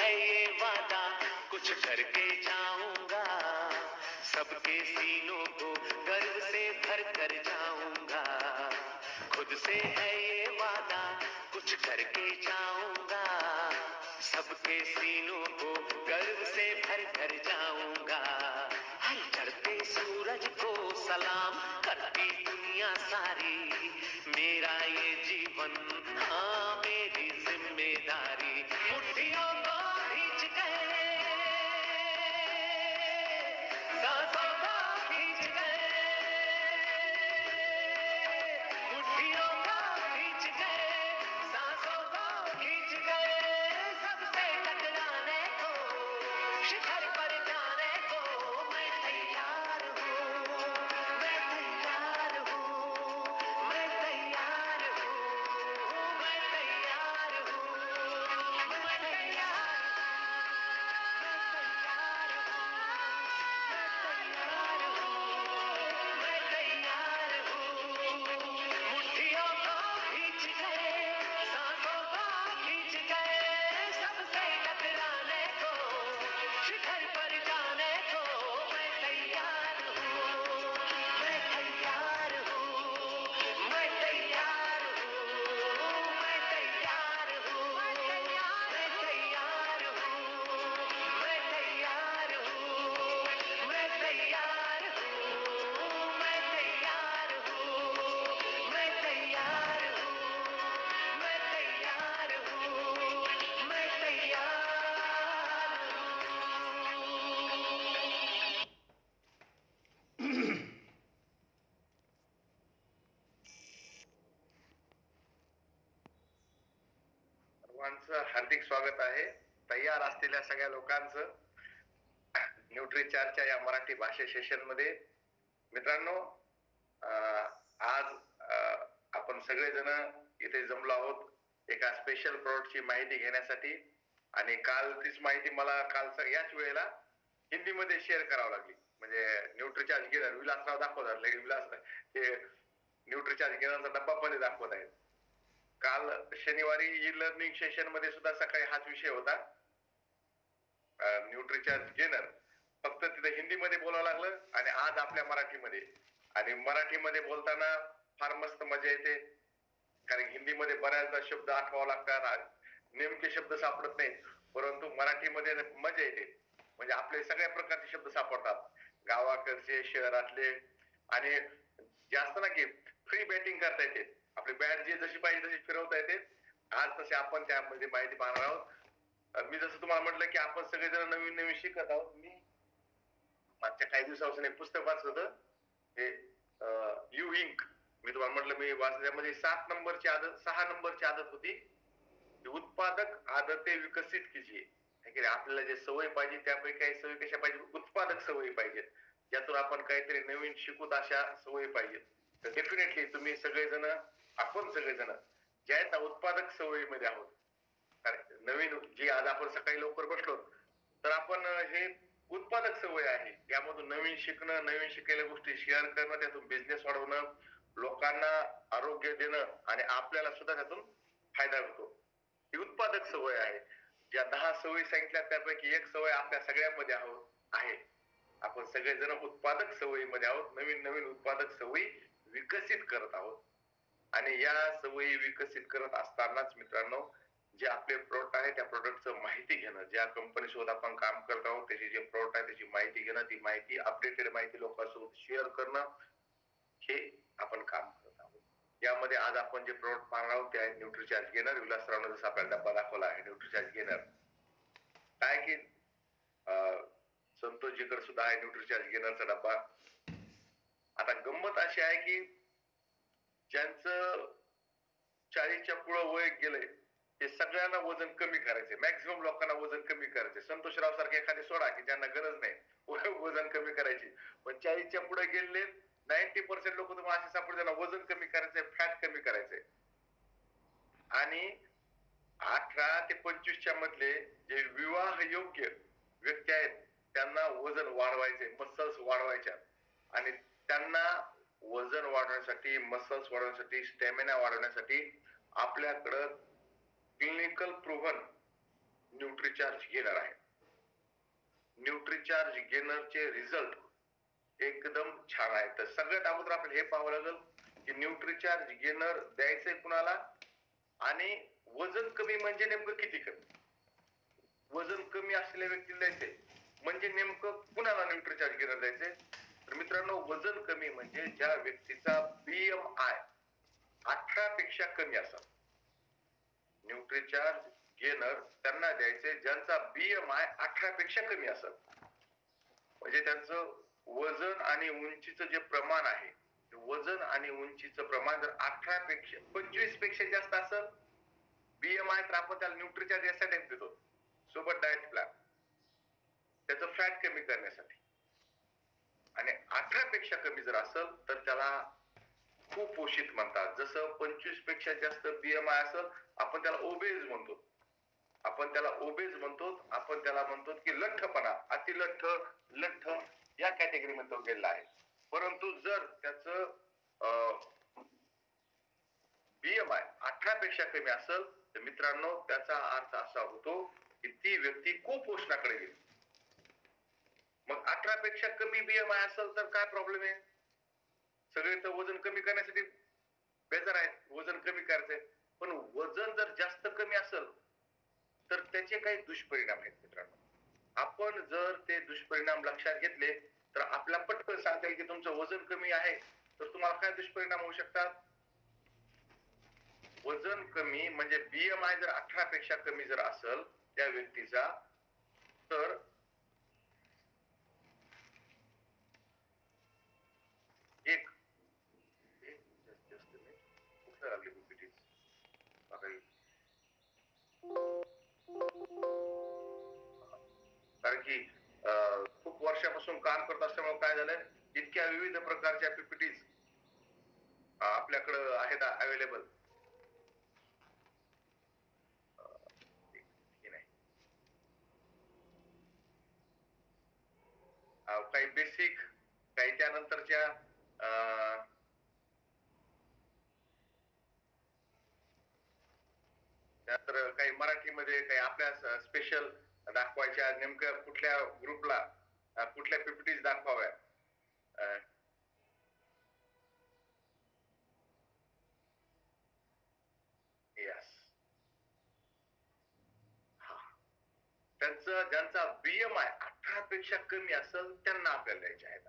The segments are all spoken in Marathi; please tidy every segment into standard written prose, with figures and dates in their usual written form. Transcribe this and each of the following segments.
है ये वादा, कुछ करके जाऊंगा, सबके सीनों को गर्व से भर कर जाऊंगा। खुद से है ये वादा, कुछ करके जाऊंगा, सबके सीनों को गर्व से भर कर जाऊंगा। हर चढ़ते सूरज को सलाम करती दुनिया सारी, मेरा ये जीवन हाँ मेरी जिम्मेदारी। मुट्ठियों को खींच गए, सांसों को खींच गए, मुट्ठियों को खींच गए, सांसों को खींच गए, सबसे टकराने को, शिखर पर जाने को मैं तैयार हूँ, मैं तैयार हूँ, मैं तैयार हूँ, मैं तैयार हूँ, मैं तैयार मुट्ठियों को खींच गए, सांसों को खींच गए, सबसे टकराने को, शिखर पर जाने को मैं तैयार हूँ, मैं तैयार हूँ, मैं तैयार हूँ, मैं तैयार हूँ, मैं तैयार हूँ, मैं तैयार हूँ, मैं तैयार हूँ, मैं तैयार हूँ, मैं तैयार हूँ, मैं तैयार हूँ, मैं तैयार हूँ। सर्वांचं हार्दिक स्वागत आहे. तयार असलेल्या सगळ्या लोकांचं न्यूट्रीचार्जच्या या मराठी भाषा सेशन मध्ये. मित्रांनो, आज आपण सगळेजण इथे जमलो आहोत एका स्पेशल प्रोडक्टची माहिती घेण्यासाठी. आणि काल तीच माहिती मला काल याच वेळेला हिंदीमध्ये शेअर करावं लागली. म्हणजे न्यूट्रीचार्ज घेणार विलासराव दाखवतात, विलास ते न्यूट्रीचार्ज घेण्याचा डब्बा मध्ये दाखवत आहेत. काल शनिवारी ई लर्निंग सेशन मध्ये सुद्धा सकाळी हाच विषय होता, न्यूट्रीचार्ज गेनर. फक्त तिथे हिंदीमध्ये बोलावं लागलं आणि आज आपल्या मराठीमध्ये. आणि मराठीमध्ये बोलताना फार मस्त मजा येते, कारण हिंदीमध्ये बऱ्याचदा शब्द आठवावं लागतात, नेमके शब्द सापडत नाहीत. परंतु मराठीमध्ये मजा येते, म्हणजे आपले सगळ्या प्रकारचे शब्द सापडतात, गावाकडचे, शहरातले. आणि जास्त ना की फ्री बॅटिंग करता येते, आपली बॅट जी जशी पाहिजे तशी फिरवता येते. आज तसे आपण त्यामध्ये माहिती पाहणार आहोत. मी जसं तुम्हाला म्हटलं की आपण सगळेजण नवीन नवीन शिकत आहोत. मी मागच्या काही दिवसापासून एक पुस्तक वाचत होतं, हे यू इंक. मी तुम्हाला म्हटलं मी वाचल्यामध्ये 7 नंबरची आदत, 6 नंबरची आदत होती, उत्पादक आदते विकसित कीजिए. आपल्याला जे सवय पाहिजे त्यापैकी काही सवय कशा पाहिजे, उत्पादक सवयी पाहिजेत, ज्यातून आपण काहीतरी नवीन शिकूत अशा सवयी पाहिजेत. तर डेफिनेटली तुम्ही सगळेजण, आपण सगळेजण जे आहेत ना उत्पादक सवयीमध्ये आहोत. कारण नवीन जी आज आपण सकाळी लवकर बसलो तर आपण हे उत्पादक सवय आहे. यामधून नवीन शिकणं, नवीन शिकायला गोष्टी शेअर करणं, त्यातून बिझनेस वाढवणं, लोकांना आरोग्य देणं आणि आपल्याला सुद्धा त्यातून फायदा होतो. ही उत्पादक सवय आहे. ज्या 10 सवयी सांगितल्या त्यापैकी एक सवय आपल्या सगळ्यांमध्ये आहे. आपण सगळेजण उत्पादक सवयीमध्ये आहोत, नवीन नवीन उत्पादक सवयी विकसित करत आहोत. आणि या सवयी विकसित करत असतानाच मित्रांनो, जे आपले प्रोडक्ट आहे त्या प्रोडक्टचं माहिती घेणं, ज्या कंपनी सोबत आपण काम करत आहोत त्याची जे प्रोडक्ट आहे त्याची माहिती घेणं, ती माहिती अपडेटेड माहिती लोकांसोबत शेअर करणं, हे आपण काम करत आहोत. यामध्ये आज आपण जे प्रोडक्ट पाहणार आहोत ते आहे न्यूट्रीचार्ज गेनर. विलासरावनं जसा आपल्याला डब्बा दाखवला आहे न्यूट्रीचार्ज गेनर, काय की संतोषजीकडे सुद्धा आहे न्यूट्रीचार्ज गेनरचा डब्बा. आता गंमत अशी आहे की ज्यांचं 40च्या पुढे वय गेलंय ते सगळ्यांना वजन कमी करायचे, मॅक्झिमम लोकांना वजन कमी करायचे. संतोषराव सारखे एखादे सोडा की ज्यांना गरज नाही वजन कमी करायची, पण 40च्या पुढे गेलेले 90% लोक तुम्हाला असे सापडले त्यांना वजन कमी करायचंय, फॅट कमी करायचंय. आणि 18 ते 25च्या मधले जे विवाह योग्य व्यक्ती आहेत त्यांना वजन वाढवायचे, मसल्स वाढवायच्या. आणि त्यांना वजन वाढवण्यासाठी, मसल्स वाढवण्यासाठी, स्टॅमिना वाढवण्यासाठी आपल्याकडं क्लिनिकल प्रूव्हन न्यूट्रिचार्ज गेनर आहे. न्यूट्रिचार्ज गेनरचे रिझल्ट एकदम छान आहे. तर सगळ्यात अगोदर आपल्याला हे पाहावं लागेल की न्यूट्रिचार्ज गेनर द्यायचंय कुणाला आणि वजन कमी म्हणजे नेमकं किती कमी. वजन कमी असलेल्या व्यक्तीला द्यायचंय म्हणजे नेमकं कुणाला न्यूट्रिचार्ज गेनर द्यायचंय. तर मित्रांनो, वजन कमी म्हणजे ज्या व्यक्तीचा BMI 18 पेक्षा कमी असेल. न्यूट्रिचार्ज गेनर त्यांना द्यायचे ज्यांचा BMI 18 पेक्षा कमी असेल. म्हणजे त्यांचं वजन आणि उंचीचं जे प्रमाण आहे, वजन आणि उंचीचं प्रमाण जर 18 पेक्षा 25 पेक्षा जास्त असेल BMI, तर आपण त्याला न्यूट्रिचार्ज यासाठी देतो सोबत डाएट प्लॅन, त्याचं फॅट कमी करण्यासाठी. आणि 18 पेक्षा कमी जर असेल तर त्याला कुपोषित म्हणतात. जसं 25 पेक्षा जास्त BMI असेल आपण त्याला ओबेज म्हणतो. आपण त्याला म्हणतो की लठ्ठपणा, अतिलठ्ठ, लठ्ठ या कॅटेगरीमध्ये तो गेलेला आहे. परंतु जर त्याचं BMI 18 पेक्षा कमी असेल तर मित्रांनो त्याचा अर्थ असा होतो की ती व्यक्ती कुपोषणाकडे गेली. मग 18 पेक्षा कमी BMI असेल तर काय प्रॉब्लेम आहे. सगळे तर वजन कमी करण्यासाठी बेजार आहेत, वजन कमी करायचंय. पण वजन जर जास्त कमी असेल तर त्याचे काही दुष्परिणाम आहेत मित्रांनो. आपण जर ते दुष्परिणाम लक्षात घेतले तर आपल्याला पटकन सांगता येईल की तुमचं वजन कमी आहे तर तुम्हाला काय दुष्परिणाम होऊ शकतात. वजन कमी म्हणजे BMI जर 18 पेक्षा कमी जर असेल त्या व्यक्तीचा तर एक कुठे लागली PPT कारण की खूप वर्षापासून काम करत असल्यामुळे काय झालंय, इतक्या विविध प्रकारच्या PPTs आपल्याकडे आहेत अवेलेबल. काही बेसिक, काही त्यानंतरच्या त्यानंतर काही मराठीमध्ये, काही आपल्या स्पेशल दाखवायच्या, नेमक्या कुठल्या ग्रुपला कुठल्या PPTs दाखवाव्या. त्यांचं ज्यांचा BMI 18 पेक्षा कमी असेल त्यांना आपल्याला द्यायचे आहेत.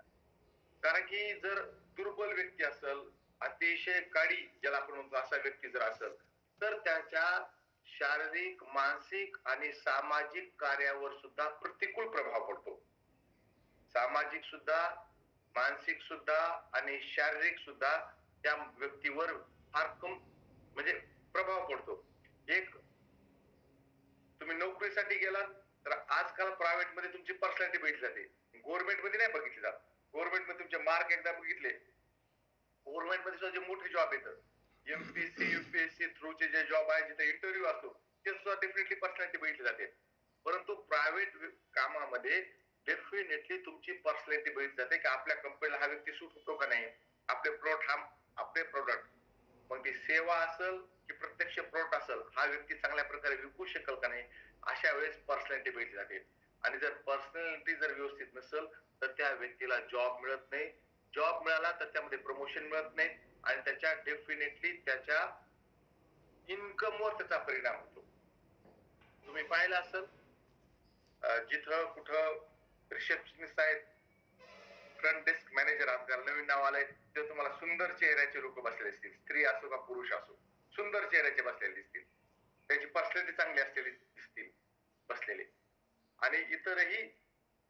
कारण की जर दुर्बल व्यक्ती असेल, अतिशय काळी ज्याला आपण म्हणतो असा व्यक्ती जर असेल तर त्याच्या शारीरिक, मानसिक आणि सामाजिक कार्यावर सुद्धा प्रतिकूल प्रभाव पडतो. सामाजिक सुद्धा, मानसिक सुद्धा आणि शारीरिक सुद्धा त्या व्यक्तीवर फार म्हणजे प्रभाव पडतो. एक तुम्ही नोकरीसाठी गेलात तर आजकाल प्रायव्हेट मध्ये तुमची पर्सनॅलिटी बघितली जाते, गव्हर्नमेंट मध्ये नाही बघितली जात. गव्हर्नमेंट मध्ये तुमचे मार्क एकदा बघितले, गव्हर्नमेंट मध्ये सुद्धा जे मोठे जॉब येतात, MPSC UPSC थ्रूचे जे जॉब आहे जिथे इंटरव्ह्यू असतो ते सुद्धा डेफिनेटली पर्सनॅलिटी बघितली जाते. परंतु प्रायव्हेट कामामध्ये डेफिनेटली तुमची पर्सनॅलिटी बघितली जाते की आपल्या कंपनीला हा व्यक्ती सूट होतो का नाही, आपले प्रोडक्ट मग ती सेवा असेल की प्रत्यक्ष प्रोडक्ट असेल, हा व्यक्ती चांगल्या प्रकारे विकू शकेल का नाही, अशा वेळेस पर्सनॅलिटी बघितली जाते. आणि जर पर्सनॅलिटी जर व्यवस्थित नसेल तर त्या व्यक्तीला जॉब मिळत नाही. जॉब मिळाला तर त्यामध्ये प्रमोशन मिळत नाही आणि त्याच्या डेफिनेटली त्याच्या इन्कमवर त्याचा परिणाम होतो. तुम्ही पाहिलं असेल जिथं कुठं रिसेप्शनिस्ट आहेत, फ्रंट डेस्क मॅनेजर आजकाल नवीन नाव आलंय, ते तुम्हाला सुंदर चेहऱ्याचे लोक बसलेले असतील, स्त्री असो का पुरुष असो, सुंदर चेहऱ्याचे बसलेले दिसतील, त्याची पर्सनॅलिटी चांगली असलेली दिसतील बसलेले. आणि इतरही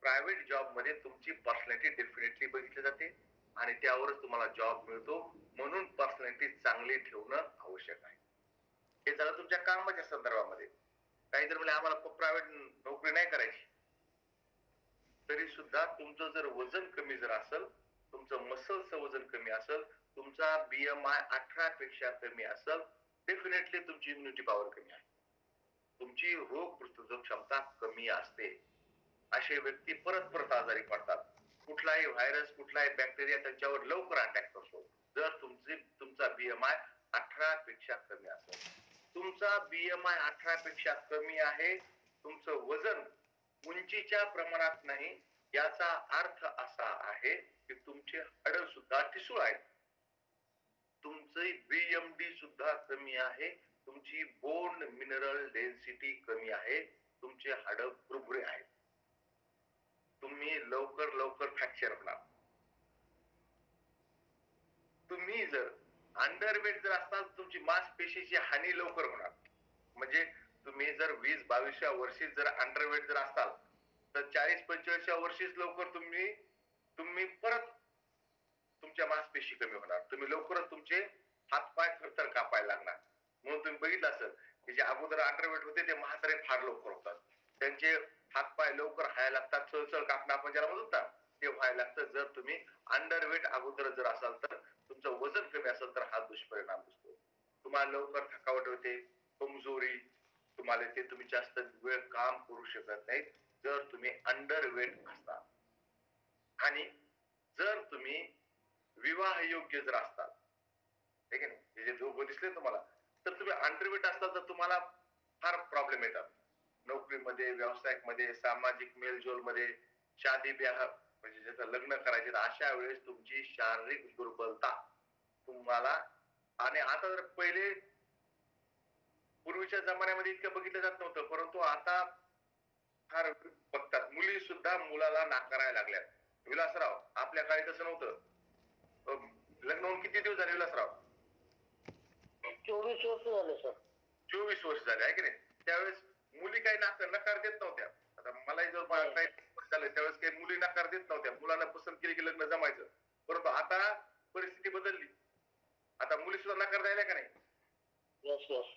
प्रायव्हेट जॉब मध्ये तुमची पर्सनॅलिटी डेफिनेटली बघितली जाते आणि त्यावरच तुम्हाला जॉब मिळतो. म्हणून पर्सनॅलिटी चांगली ठेवणं आवश्यक आहे. हे झालं तुमच्या कामाच्या संदर्भामध्ये. काही जर म्हणजे आम्हाला प्रायव्हेट नोकरी नाही करायची तरी सुद्धा तुमचं जर वजन कमी जर असेल, तुमचं मसलचं वजन कमी असेल, तुमचा BMI 18 पेक्षा कमी असेल, डेफिनेटली तुमची इम्युनिटी पॉवर कमी आहे, तुमची रोग प्रतिरोधक क्षमता कमी असते. असे व्यक्ती परत परत आजारी पडतात. कुठलाही व्हायरस, कुठलाही बॅक्टेरिया त्यांच्यावर लवकर अटॅक करतो जर तुमचा BMI 18 पेक्षा कमी असेल. तुमचा BMI 18 पेक्षा कमी आहे तुमचं वजन उंचीच्या प्रमाणात नाही, याचा अर्थ असा आहे की तुमचे हाड सुद्धा ठिसूळ आहेत, तुमचे बीएमडी सुद्धा कमी आहे, तुमची बोन मिनरल डेन्सिटी कमी आहे, तुमचे हाड बुरबुरे आहेत, तुम्ही लवकर लवकर फ्रॅक्चर होणार. तुम्ही जर अंडरवेट जर असाल तुमची मांसपेशीची हानी लवकर होणार. म्हणजे तुम्ही जर 20-22व्या वर्षी जर अंडरवेट जर असाल तर 40-45व्या वर्षीच लवकर तुम्ही तुम्ही परत तुमच्या मांसपेशी कमी होणार, तुम्ही लवकरच तुमचे हातपाय थरथर कापायला लागणार. म्हणून तुम्ही बघितलं असेल की जे अगोदर अंडरवेट होते ते म्हातारे फार लवकर होतात, त्यांचे हातपाय लवकर हायला लागतात, चळचळ कापणं आपण ज्याला म्हणतो ना ते व्हायला लागतं. जर तुम्ही अंडरवेट अगोदर जर असाल तर तुमचं वजन कमी असेल तर हा दुष्परिणाम दिसतो. तुम्हाला लवकर थकावट होते, कमजोरी, तुम्हाला ते तुम्ही जास्त वेळ काम करू शकत नाही जर तुम्ही अंडरवेट असाल. आणि जर तुम्ही विवाह योग्य जर असतात, ठीक आहे, हे जे दोघं दिसले तुम्हाला, तर तुम्ही अंडरवेट असताल तर तुम्हाला फार प्रॉब्लेम येतात नोकरीमध्ये, व्यवसायामध्ये, सामाजिक मेलजोल मध्ये, शादी ब्याह म्हणजे ज्याचं लग्न करायचे, अशा वेळेस तुमची शारीरिक दुर्बलता तुम्हाला. आणि आता जर पहिले पूर्वीच्या जमान्यामध्ये इतकं बघितलं जात नव्हतं, परंतु आता फार बघतात, मुली सुद्धा मुलाला नाकारायला लागल्यात. विलासराव, आपल्या काळी तसं नव्हतं. लग्न होऊन किती दिवस झाले विलासराव? 24 वर्ष झाले सर. 24 वर्ष झाले आहे की नाही. त्यावेळेस मुली काही नकार देत नव्हत्या. आता मलाही जर काही झालं त्यावेळेस काही मुली नकार देत नव्हत्या, मुलांना पसंत केली की लग्न जमायचं. परंतु आता परिस्थिती बदलली, आता मुली सुद्धा नकार द्यायला का नाही? Yes yes.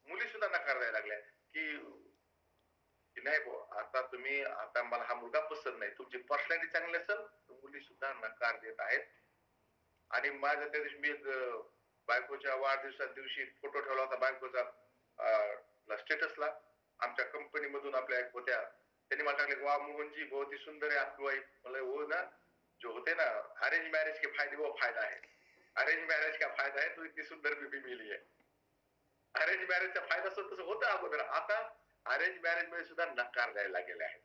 मुली सुद्धा नकार द्यायला लागल्या की नाही भाऊ, आता तुम्ही, आता मला हा मुलगा पसंत नाही, तुमची पर्सनॅलिटी चांगली असेल तर मुली सुद्धा नकार देत आहेत. आणि माझं त्या दिवशी मी एक बायकोच्या वाढदिवसा दिवशी फोटो ठेवला होता बायकोचा स्टेटसला, आमच्या कंपनी मधून आपल्या एक होत्या, त्यांनी मला टाकले, वा मोहनजी बहुत ही सुंदर आहे आपकी वाईफ. मला हो ना, जो होते ना अरेंज मैरिज के फायदे वो फायदा है, अरेंज मैरिज का फायदा है तो इतनी सुंदर बीबी मिली है. अरेंज मॅरेजचा फायदा तसं होतं अगोदर, आता अरेंज मॅरेज मध्ये सुद्धा नकार द्यायला लागलेले आहेत.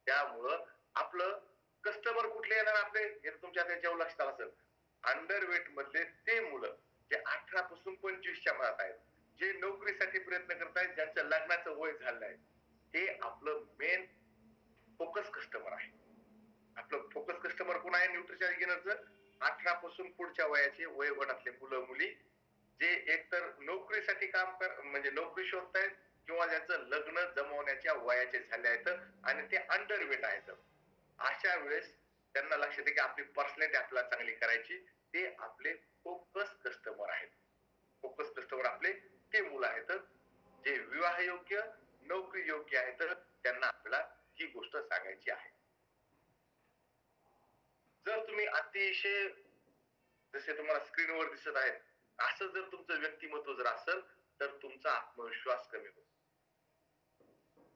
त्यामुळं आपलं कस्टमर कुठले येणार आपले, हे तुमच्या त्याच्यावर लक्षात आलं असेल, अंडरवेट मधले ते मुलं जे 18 पासून 25च्या मनात आहेत, जे नोकरीसाठी प्रयत्न करतायत, ज्यांचं लग्नाचं वय झालं आहे, हे आपलं मेन फोकस कस्टमर आहे. आपलं फोकस कस्टमर कोण आहे न्यूट्रिशन गेनरचं? 18 पासून पुढच्या वयाचे वयोगटातले मुलं मुली, जे एकतर नोकरीसाठी काम म्हणजे नोकरी शोधतायत किंवा ज्यांचं लग्न जमवण्याच्या वयाचे झाले आहेत आणि ते अंडरवेट आहेत. अशा वेळेस त्यांना लक्षात येते की आपली पर्सनॅलिटी आपल्याला चांगली करायची, ते आपले फोकस कस्टमर आहेत. फोकस कस्टमर आपले ते मुलं आहेत जे विवाह योग्य, नोकरी योग्य आहेत, त्यांना आपल्याला ही गोष्ट सांगायची आहे. जर तुम्ही अतिशय जसे तुम्हाला स्क्रीनवर दिसत आहेत असं जर तुमचं व्यक्तिमत्व जर असेल तर तुमचा आत्मविश्वास कमी होतो.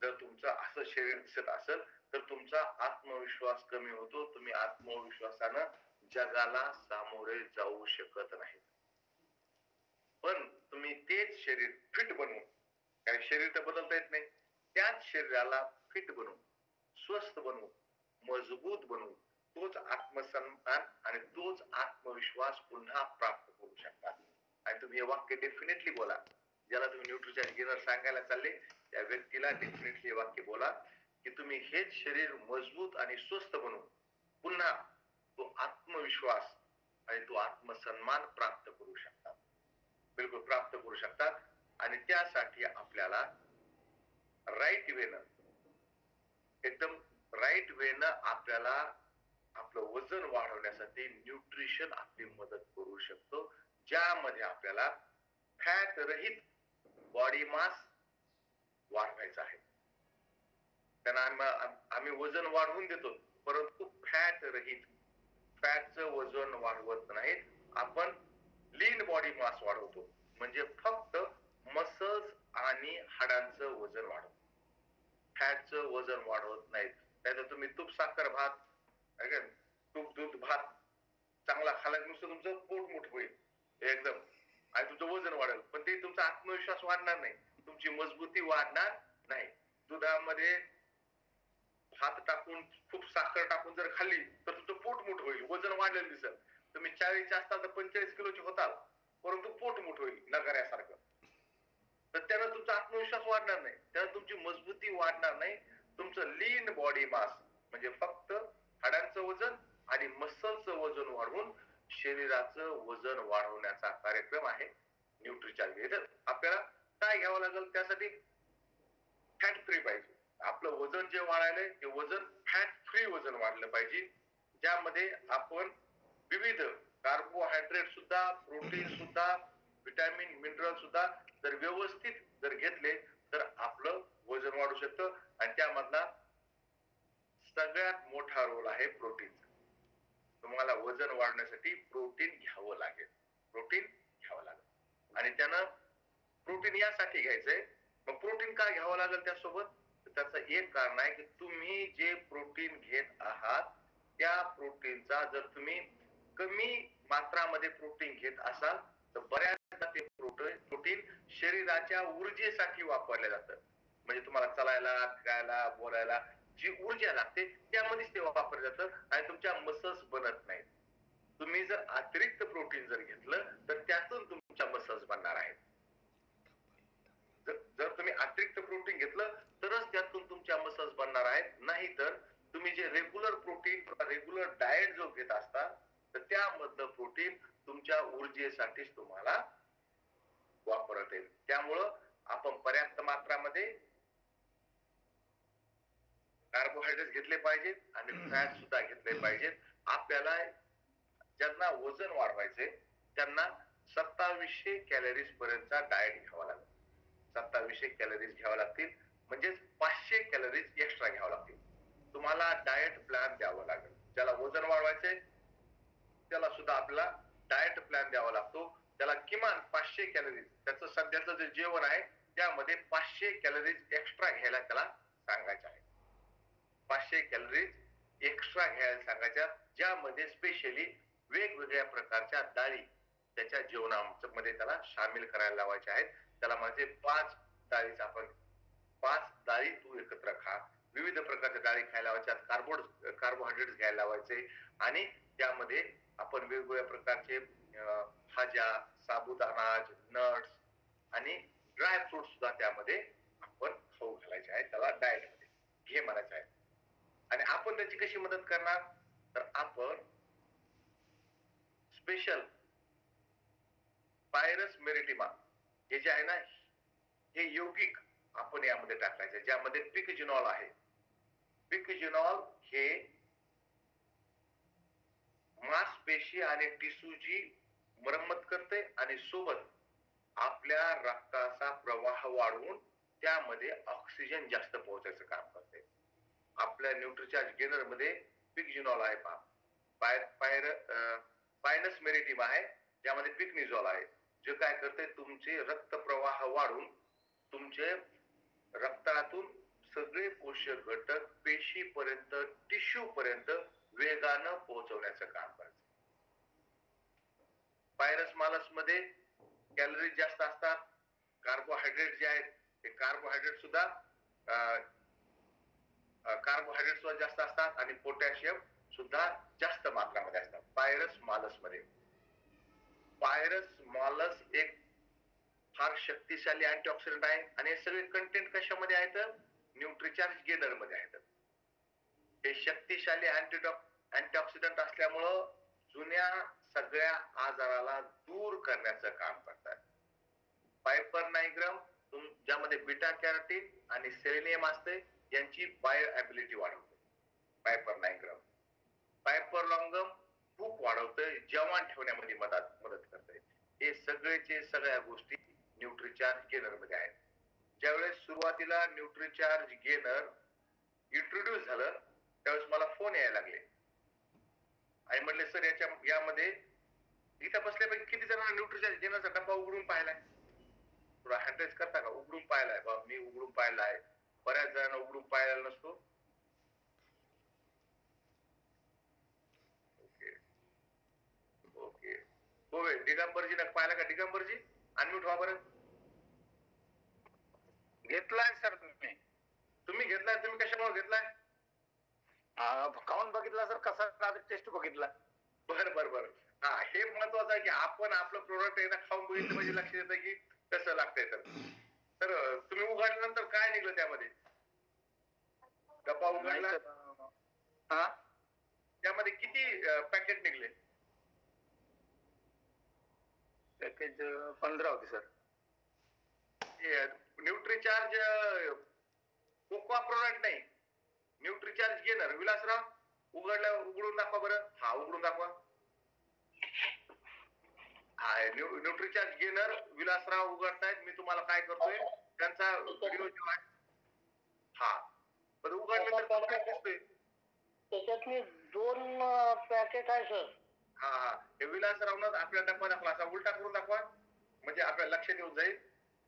जर तुमचं असं शरीर दिसत असेल तर तुमचा आत्मविश्वास कमी होतो, तुम्ही आत्मविश्वासानं जगाला सामोरे जाऊ शकत नाही. पण तुम्ही तेच शरीर फिट बनवून, काही शरीर तर बदलता येत नाही, त्याच शरीराला फिट बनवून, स्वस्थ बनवून, मजबूत बनवून तोच आत्मसन्मान आणि तोच आत्मविश्वास पुन्हा प्राप्त करू शकता. आणि तुम्ही हे वाक्य डेफिनेटली बोला, ज्याला तुम्ही न्यूट्रिशन गेनर सांगायला चालले त्या व्यक्तीला डेफिनेटली हे वाक्य बोला की तुम्ही हेच शरीर मजबूत आणि स्वस्थ बनवून पुन्हा तो आत्मविश्वास आणि तो आत्मसन्मान प्राप्त करू शकतात. बिलकुल प्राप्त करू शकतात. आणि त्यासाठी आपल्याला राईट वेनं, एकदम राईट वेनं आपल्याला आपलं वजन वाढवण्यासाठी न्यूट्रिशन आपली मदत करू शकतो, ज्यामध्ये आपल्याला फॅट रहित बॉडी मास वाढवायचा आहे. त्यांना आम्ही वजन वाढवून देतो, परंतु फॅट रहित, फॅटचं वजन वाढवत नाहीत आपण, लीन बॉडी मास वाढवतो, म्हणजे फक्त मसल्स आणि हाडांचं वजन वाढवतो, फॅटचं वजन वाढवत नाहीत. नाहीतर तुम्ही तूप साखर भात, तूप दूध भात चांगला खाला नुसतं तुमचं पोट मोठं होईल एकदम आणि तुमचं वजन वाढेल, पण ते तुमचा आत्मविश्वास वाढणार नाही, तुमची मजबूती वाढणार नाही. दुधामध्ये भात टाकून खूप साखर टाकून जर खाल्ली तर तुमचं पोट मोठं होईल, वजन वाढलेलं दिसेल. तुम्ही 40 असताल तर 45 किलोचे होताल, परंतु पोट मोठं होईल नगाऱ्यासारखं. तर त्यानं तुमचा आत्मविश्वास वाढणार नाही, त्यानं तुमची मजबूती वाढणार नाही. तुमचं लीन बॉडी मास म्हणजे फक्त हाडांचं वजन आणि मसलचं वजन वाढवून शरीराचं वजन वाढवण्याचा कार्यक्रम आहे न्यूट्रिचार्ज. तर आपल्याला काय घ्यावं लागेल त्यासाठी? फॅट फ्री पाहिजे. आपलं वजन जे वाढायलंय ते वजन फॅट फ्री वजन वाढलं पाहिजे, ज्यामध्ये आपण विविध कार्बोहायड्रेट सुद्धा, प्रोटीन सुद्धा, विटॅमिन मिनरल सुद्धा जर व्यवस्थित जर घेतले तर आपलं वजन वाढू शकतं. आणि त्यामधला सगळ्यात मोठा रोल आहे प्रोटीनचा. तुम्हाला वजन वाढण्यासाठी प्रोटीन घ्यावं लागेल, प्रोटीन घ्यावं लागेल. आणि त्यानं प्रोटीन यासाठी घ्यायचंय. मग प्रोटीन का घ्यावं लागेल त्यासोबत? त्याचं एक कारण आहे की तुम्ही जे प्रोटीन घेत आहात त्या प्रोटीनचा जर तुम्ही कमी मात्रामध्ये प्रोटीन घेत असाल तर बऱ्याचदा ते प्रोटीन शरीराच्या ऊर्जेसाठी वापरले जातं. म्हणजे तुम्हाला चालायला, फिरायला, बोलायला जी ऊर्जा लागते त्यामध्येच ते वापरलं जातं आणि तुमच्या मसल्स बनत नाहीत. तुम्ही जर अतिरिक्त प्रोटीन जर घेतलं तर त्यातून तुमच्या मसल्स बनणार आहेत. जर तुम्ही अतिरिक्त प्रोटीन घेतलं तरच त्यातून तुमच्या मसल्स बनणार आहेत. नाही तर तुम्ही जे रेग्युलर प्रोटीन किंवा रेग्युलर डाएट जो घेत असता तर त्यामधलं प्रोटीन तुमच्या ऊर्जेसाठीच तुम्हाला वापरता येईल. त्यामुळं आपण पर्याप्त मात्रामध्ये कार्बोहायड्रेट घेतले पाहिजेत आणि फॅट सुद्धा घेतले पाहिजेत. आपल्याला ज्यांना वजन वाढवायचे त्यांना 2700 कॅलरीज पर्यंतचा डाएट घ्यावा लागेल. 2700 कॅलरीज घ्यावा लागतील, म्हणजेच 500 कॅलरीज एक्स्ट्रा घ्यावा लागतील. तुम्हाला डाएट प्लॅन द्यावा लागेल. ज्याला वजन वाढवायचे त्याला सुद्धा आपला डाएट प्लॅन द्यावा लागतो. त्याला किमान 500 कॅलरीज, त्याचं सध्याचं जे जेवण आहे त्यामध्ये 500 कॅलरीज एक्स्ट्रा घ्यायला त्याला सांगायचं आहे. 500 कॅलरीज एक्स्ट्रा घ्यायला सांगायच्या, ज्यामध्ये स्पेशली वेगवेगळ्या प्रकारच्या डाळी त्याच्या जेवणामध्ये त्याला सामील करायला लावायच्या आहेत. त्याला म्हणजे 5 डाळीचा आपण 5 डाळी तू एकत्र खा. विविध प्रकारच्या डाळी खायला लावायच्या, कार्बोहायड्रेट्स घ्यायला लावायचे आणि त्यामध्ये आपण वेगवेगळ्या प्रकारचे भाज्या, साबुदाणा, नट्स आणि ड्राय फ्रूट सुद्धा त्यामध्ये आपण खाऊ घालायचे आहे. त्याला डाएट मध्ये घे म्हणायचं आहे. आणि आपण त्याची कशी मदत करणार? तर आपण स्पेशल पायरस मेरिटिमा हे जे आहे ना, हे यौगिक आपण यामध्ये टाकायचे, ज्यामध्ये पिकजिनॉल आहे. पिकजिनॉल हे मांसपेशी आणि टिश्यूची मरम्मत करते आणि सोबत आपल्या रक्ताचा प्रवाह वाढवून त्यामध्ये ऑक्सिजन जास्त पोहोचायचं काम करते. आपल्या न्यूट्रिचार्ज गेनर मध्ये पिकजिनॉल आहे पहा. पायनस मेरिटिमा आहे, ज्यामध्ये पिकनिझॉल आहे. जे काय करते, तुमचे रक्त प्रवाह वाढून तुमचे रक्तातून सगळे पोषक घटक पेशीपर्यंत, टिश्यू पर्यंत वेगानं पोहोचवण्याचं काम करते. पायरस मालस मध्ये कॅलरीज जास्त असतात. कार्बोहायड्रेट जे आहेत ते कार्बोहायड्रेट सुद्धा जास्त असतात आणि पोटॅशियम सुद्धा जास्त मात्रामध्ये असतात पायरस मालस मध्ये. पायरस मालस एक फार शक्तिशाली अँटीऑक्सिडंट आहे आणि हे सगळे कंटेंट कशामध्ये आहेत? न्यूट्रिचार्ज गेनर मध्ये आहेत. हे शक्तिशाली अँटीऑक्सिडंट असल्यामुळं जुन्या सगळ्या आजाराला दूर करण्याचं काम करतात. पायपर नायग्रम ज्यामध्ये बीटा कॅरोटीन आणि सेलेनियम असते, यांची बायो ॲबिलिटी वाढवते पायपर नायग्रम. पायपर लॉंगम भूक वाढवते, जवान ठेवण्यामध्ये मदत करते. हे सगळ्या गोष्टी न्यूट्रिचार्ज गेनर मध्ये आहेत. ज्यावेळेस सुरुवातीला न्यूट्रिचार्ज गेनर इंट्रोड्यूस झालं त्यावेळेस मला फोन यायला लागले आणि म्हणले, सर यामध्ये इथं बसल्यापैकी किती जणांना न्यूट्रिचार्ज गेनरचा डब्बा उघडून पाहिलाय? थोडा हँडरेज करता का? उघडून पाहिलाय बा, मी उघडून पाहिला आहे. बऱ्याच जणांना उघडून पाहिलेला नसतो. ओके ओके होय. दिगंबरजी नका पाहिला का? दिगंबरजी अनम्यूट व्हा बरं. घेतलाय सर तुम्ही. तुम्ही घेतलाय, तुम्ही कशामुळे घेतलाय? खाऊन बघितला सर, कसा टेस्ट बघितला. बर. हा, हे महत्वाचं आहे की आपण आपलं प्रोडक्ट एकदा खाऊन बघितलं म्हणजे लक्ष येतं की कसं लागतंय. तर तुम्ही उघडल्यानंतर काय निघलं त्यामध्ये? डब्बा उघडला, त्यामध्ये किती पॅकेट निघले? पॅकेज 15 होते सर. न्यूट्रीचार्ज कोकोआ प्रोडक्ट नाही, न्यूट्रीचार्ज गेनर. विलासराव उघडून दाखवा बरं. हा, उघडून दाखवा. हा, न्यूट्रीचार्ज गेनर विलासराव उघडतायत. मी तुम्हाला काय करतोय, त्यांचा व्हिडिओ जो आहे हा बरं उघडल्यानंतर काय दिसतोय? त्याच्यातली 2 पॅकेट आहे सर. हा, हे विलासरावनं आपल्या डब्बा दाखवा, असा उलटा करून दाखवा म्हणजे आपल्याला लक्षात येऊन जाईल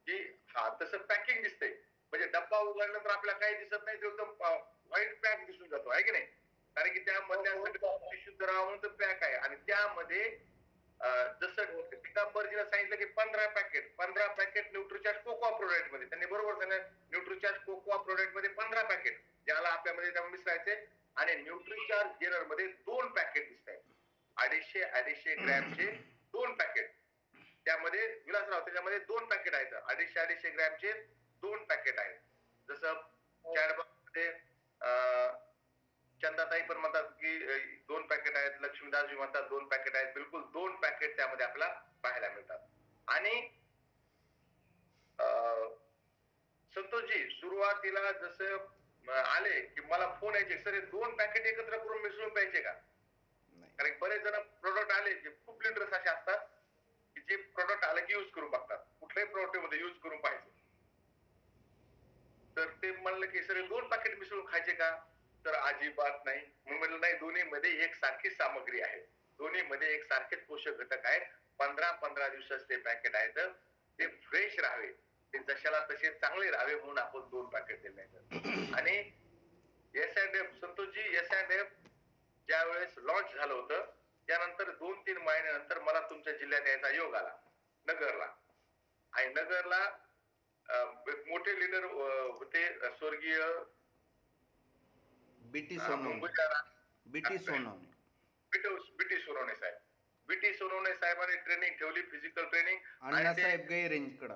की हा तसं पॅकिंग दिसतंय. म्हणजे डब्बा उघडल्यानंतर आपल्याला काही दिसत नाही, ते एकदम व्हाईट पॅक दिसून जातो आहे की नाही? कारण की त्यामध्ये शुद्ध राहून पॅक आहे. आणि त्यामध्ये जसं पितांबरजीला सांगितलं की 15 पॅकेट न्यूट्रीचार्ज कोकोआ प्रोडक्ट मध्ये, त्यांनी बरोबर सांगितलं. न्यूट्रीचार्ज कोकोआ प्रोडक्ट मध्ये 15 पॅकेट ज्याला आपल्यामध्ये त्या मिसळायचे. आणि न्यूट्रीचार्ज गेनर मध्ये 2 पॅकेट दिसत आहेत. 250 ग्रॅमचे 2 पॅकेट. त्यामध्ये विलासराव त्याच्यामध्ये 2 पॅकेट आहेत. 250 ग्रॅमचे 2 पॅकेट आहेत. जसं चॅटबॉक्स मध्ये चंदाताई पण म्हणतात की 2 पॅकेट आहेत, लक्ष्मीदासजी म्हणतात 2 पॅकेट आहेत. बिलकुल 2 पॅकेट त्यामध्ये आपल्याला पाहायला मिळतात. आणि संतोषजी सुरुवातीला जसं आले की मला फोन यायचे, सर 2 पॅकेट एकत्र करून मिसळून प्यायचे का? कारण बरेच जण प्रोडक्ट आले जे खूप लिटर्स असे असतात की जे प्रोडक्ट आले की युज करून बघतात, कुठल्याही प्रोडक्ट मध्ये युज करून पाहिजे. तर ते म्हणलं की सर 2 पॅकेट मिसळून खायचे का? तर अजिबात नाही. मग म्हणलं नाही, दोन्ही मध्ये एक सारखीच सामग्री आहे, दोन्ही मध्ये एक सारखेच पोषक घटक आहेत. 15 दिवसाचे ते पॅकेट आहेत, ते फ्रेश राहावे, ते जशाला तसे चांगले राहावे म्हणून आपण 2 पॅकेट दिले आहेत. आणि S&F संतोषजी, S&F ज्या वेळेस लॉन्च झालं होतं त्यानंतर 2-3 महिन्यानंतर मला तुमच्या जिल्ह्यात यायचा योग आला, नगरला. आणि नगरला मोठे लीडर होते, स्वर्गीय बीटी सोनवणे साहेब. बीटी सोनवणे साहेबांनी ट्रेनिंग ठेवली, फिजिकल ट्रेनिंग. अण्णासाहेब गैरेंजकडे,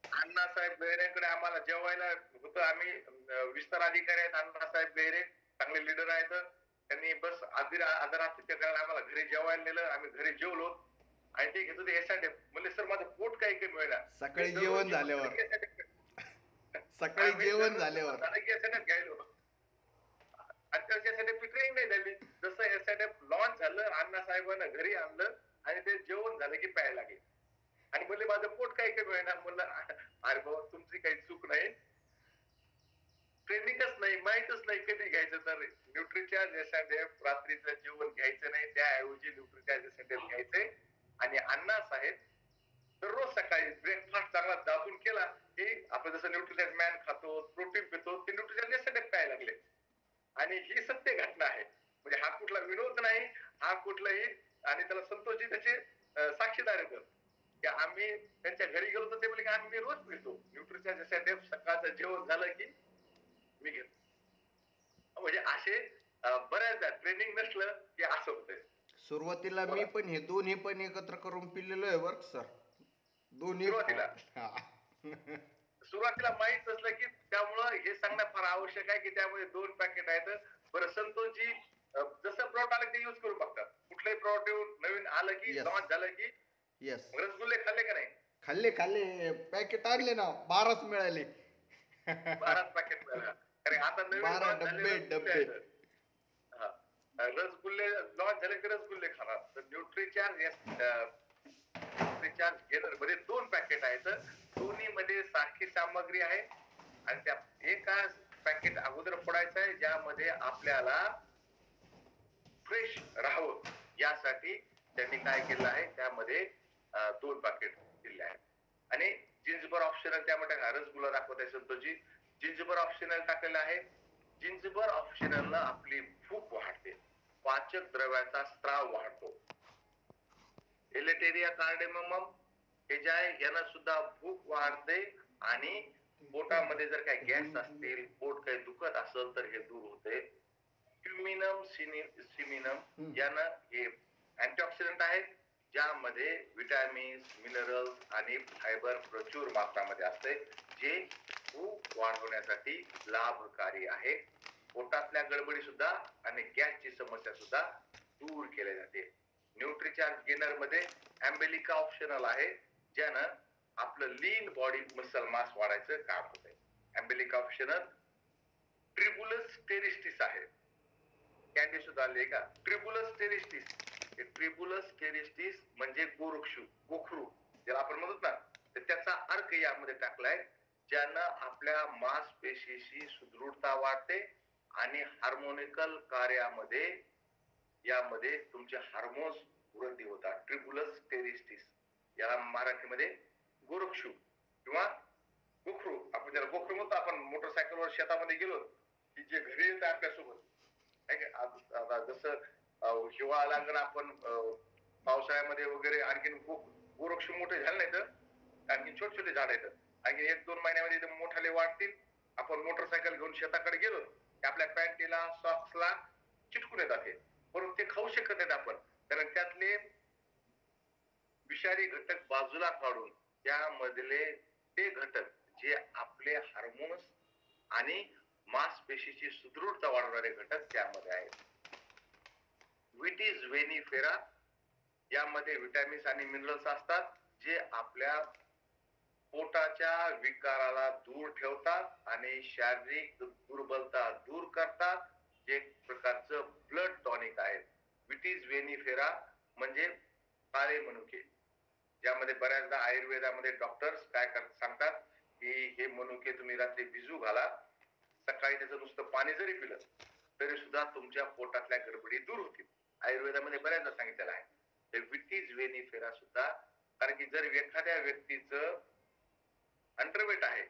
अण्णासाहेब गैरेंकडे आम्हाला जेवायला होतं. आम्ही विस्तार अधिकारी आहेत अण्णासाहेब गैरे, चांगले लीडर आहेत. त्यांनी बस आदरातिथ्य करायला आम्हाला घरी जेवायला नेलं. आम्ही घरी जेवलो आणि ते घेत होते S&F. म्हणले सर माझं पोट काही कमी व्हायला. सकाळी जेवण झाल्यावर घ्यायलो. आणि त्याच्यासाठी ट्रेनिंग नाही झाली. जसं S&F लॉन्च झालं, अण्णासाहेबांना घरी आणलं आणि ते जेवण झालं की प्यायला लागले. आणि म्हणले माझं पोट काही कमी व्हायला. म्हणलं अरे बाबा तुमची काही चूक नाही, ट्रेनिंगच नाही, माहितच नाही कधी घ्यायचं. तर न्यूट्रीचार्ज S&F रात्रीचं जेवण घ्यायचं नाही, त्याऐवजी न्यूट्रीचार्ज S&F घ्यायचंय. आणि अण्णासाहेब दररोज सकाळी ब्रेकफास्ट चांगला दाबून केला की आपण जसं न्यूट्रीचार्ज मॅन खातो, प्रोटीन पितो, ते न्यूट्रीचार्ज S&F प्यायला लागले. आणि ही सत्य घटना आहे. म्हणजे हा कुठला विनोद नाही, हा कुठलाही. आणि त्याला संतोषजी त्याचे साक्षीदार आहेत की आम्ही त्यांच्या घरी गेलो तर ते बोलले की आम्ही रोज पितो न्यूट्रीचार्ज S&F. सकाळचं जेवण झालं की मी घेतो. म्हणजे असे बऱ्याचदा ट्रेनिंग नसलं की असं होतंय. सुरुवातीला मी पण हे दोन्ही पण एकत्र करून पिलेलो आहे बरं सर. दोन्ही सुरुवातीला माहित नसलं की त्यामुळं हे सांगणं फार आवश्यक आहे की त्यामध्ये 2 पॅकेट आहेत. बरं संतोषजी, जसं प्रोडक्ट आलं ते युज करून बघतात. कुठलंही प्रोडक्ट नवीन आलं की लॉन्च झालं की रसगुल्ले खाल्ले का नाही? खाल्ले पॅकेट आणले ना, 12च मिळाले. 12 पॅकेट मिळाले. अरे आता नवीन 12 डब्बे. रसगुल्ले लॉन्च झाले की रसगुल्ले खाणार. तर न्यूट्रीचार्ज गेनर मध्ये 2 पॅकेट आहेत, दोन्ही मध्ये सारखी सामग्री आहे. आणि त्या एका पॅकेट अगोदर फोडायचं आहे ज्यामध्ये आपल्याला फ्रेश राहावं यासाठी त्यांनी काय केलं आहे, त्यामध्ये 2 पॅकेट दिले आहेत. आणि जिंजबर ऑप्शनल त्यामध्ये रसगुल्ला दाखवत आहे संतोषजी, जिंजबर ऑप्शनल टाकलेलं आहे. जिंजबर ऑप्शनलनं आपली भूक वाढते, पाचक द्रव्याचा स्त्राव वाढतो. एलेटेरिया कार्डेमम हे जे आहे यानं सुद्धा भूक वाढते आणि पोटामध्ये जर काही गॅस असतील, पोट काही दुखत असेल तर हे दूर होते. क्युमिनम सिमिनम यानं हे अँटीऑक्सिडंट आहे, ज्यामध्ये विटॅमिन्स, मिनरल्स आणि फायबर प्रचूर मात्रामध्ये असते, जे भूक वाढवण्यासाठी लाभकारी आहे. पोटातल्या गडबडी सुद्धा आणि गॅसची समस्या सुद्धा दूर केली जाते. न्यूट्रिचार्ज गेनर मध्ये अँबेलिका ऑप्शनल आहे, ज्यानं आपलं लीन बॉडी मसल मास वाढायचं काम होतंय. अँबेलिका ऑप्शनल ट्रिबुलस टेरिस्टिस आहे. कॅन्डी सुद्धा आली का? ट्रिबुलस टेरिस्टिस. ट्रिबुलस टेरिस्टिस म्हणजे गोखरू ज्याला आपण म्हणतो ना, तर त्याचा अर्क यामध्ये टाकलाय, ज्यानं आपल्या मांसपेशीची सुदृढता वाढते आणि हार्मोनिकल कार्यामध्ये यामध्ये तुमचे हार्मोन्स वृद्धी होतात. ट्रिबुलस टेरिस्टिस याला मराठीमध्ये गोरक्षू किंवा गोखरू, आपण त्याला गोखरू म्हणतो. आपण मोटरसायकलवर शेतामध्ये गेलो की जे घरी येतं आपल्यासोबत, आता जसं हिवाळा लागण आपण पावसाळ्यामध्ये वगैरे आणखीन गोरक्ष मोठे झाले नाही तर आणखी छोटे छोटे झाड आहेत, आणखी 1-2 महिन्यामध्ये मोठाले वाढतील. आपण मोटरसायकल घेऊन शेताकडे गेलो की आपल्या पॅन्टीला, सॉक्सला चिटकून येतात हे, परंतु ते खाऊ शकत नाहीत आपण, कारण त्यातले विषारी घटक बाजूला काढून त्यामधले ते घटक जे आपले हार्मोन्स आणि मांसपेशीची सुदृढता वाढवणारे घटक त्यामध्ये आहेत. विटीज वेनिफेरा यामध्ये विटॅमिन्स आणि मिनरल्स असतात, जे आपल्या पोटाच्या विकाराला दूर ठेवतात आणि शारीरिक दुर्बलता दूर करतात, जे एक प्रकारचं ब्लड टॉनिक आहे. विटीज वेनिफेरा म्हणजे काळे मनुके, ज्यामध्ये बऱ्याचदा आयुर्वेदामध्ये डॉक्टर्स काय सांगतात की हे मनुके तुम्ही रात्री भिजू घाला, सकाळी त्याचं नुसतं पाणी जरी पिलं तरी सुद्धा तुमच्या पोटातल्या गडबडी दूर होतील. आयुर्वेदामध्ये बऱ्याचदा सांगितलेलं आहे. ते विटीज वेनिफेरा सुद्धा, कारण की जर एखाद्या व्यक्तीचं अंडरवेट आहे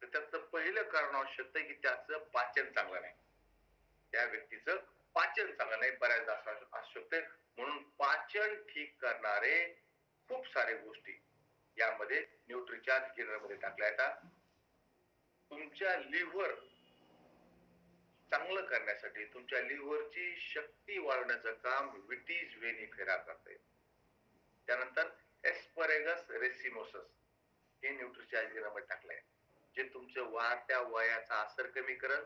तर त्याचं पहिलं कारण असू शकतं की त्याचं पाचन चांगलं नाही, त्या व्यक्तीचं पाचन चांगलं नाही, बऱ्याचदा असू शकते. म्हणून पाचन ठीक करणारे खूप सारे गोष्टी यामध्ये न्यूट्रिचार्ज गेनर मध्ये टाकल्या येतात. तुमच्या लिव्हर चांगलं करण्यासाठी, तुमच्या लिव्हरची शक्ती वाढवण्याचं काम विटीज वेनिफेरा करते. त्यानंतर एस्परेगस रेसिमोसस हे न्यूट्रिचार्ज गेनर मध्ये टाकलंय, जे तुमच्या वाढत्या वयाचा असर कमी करत,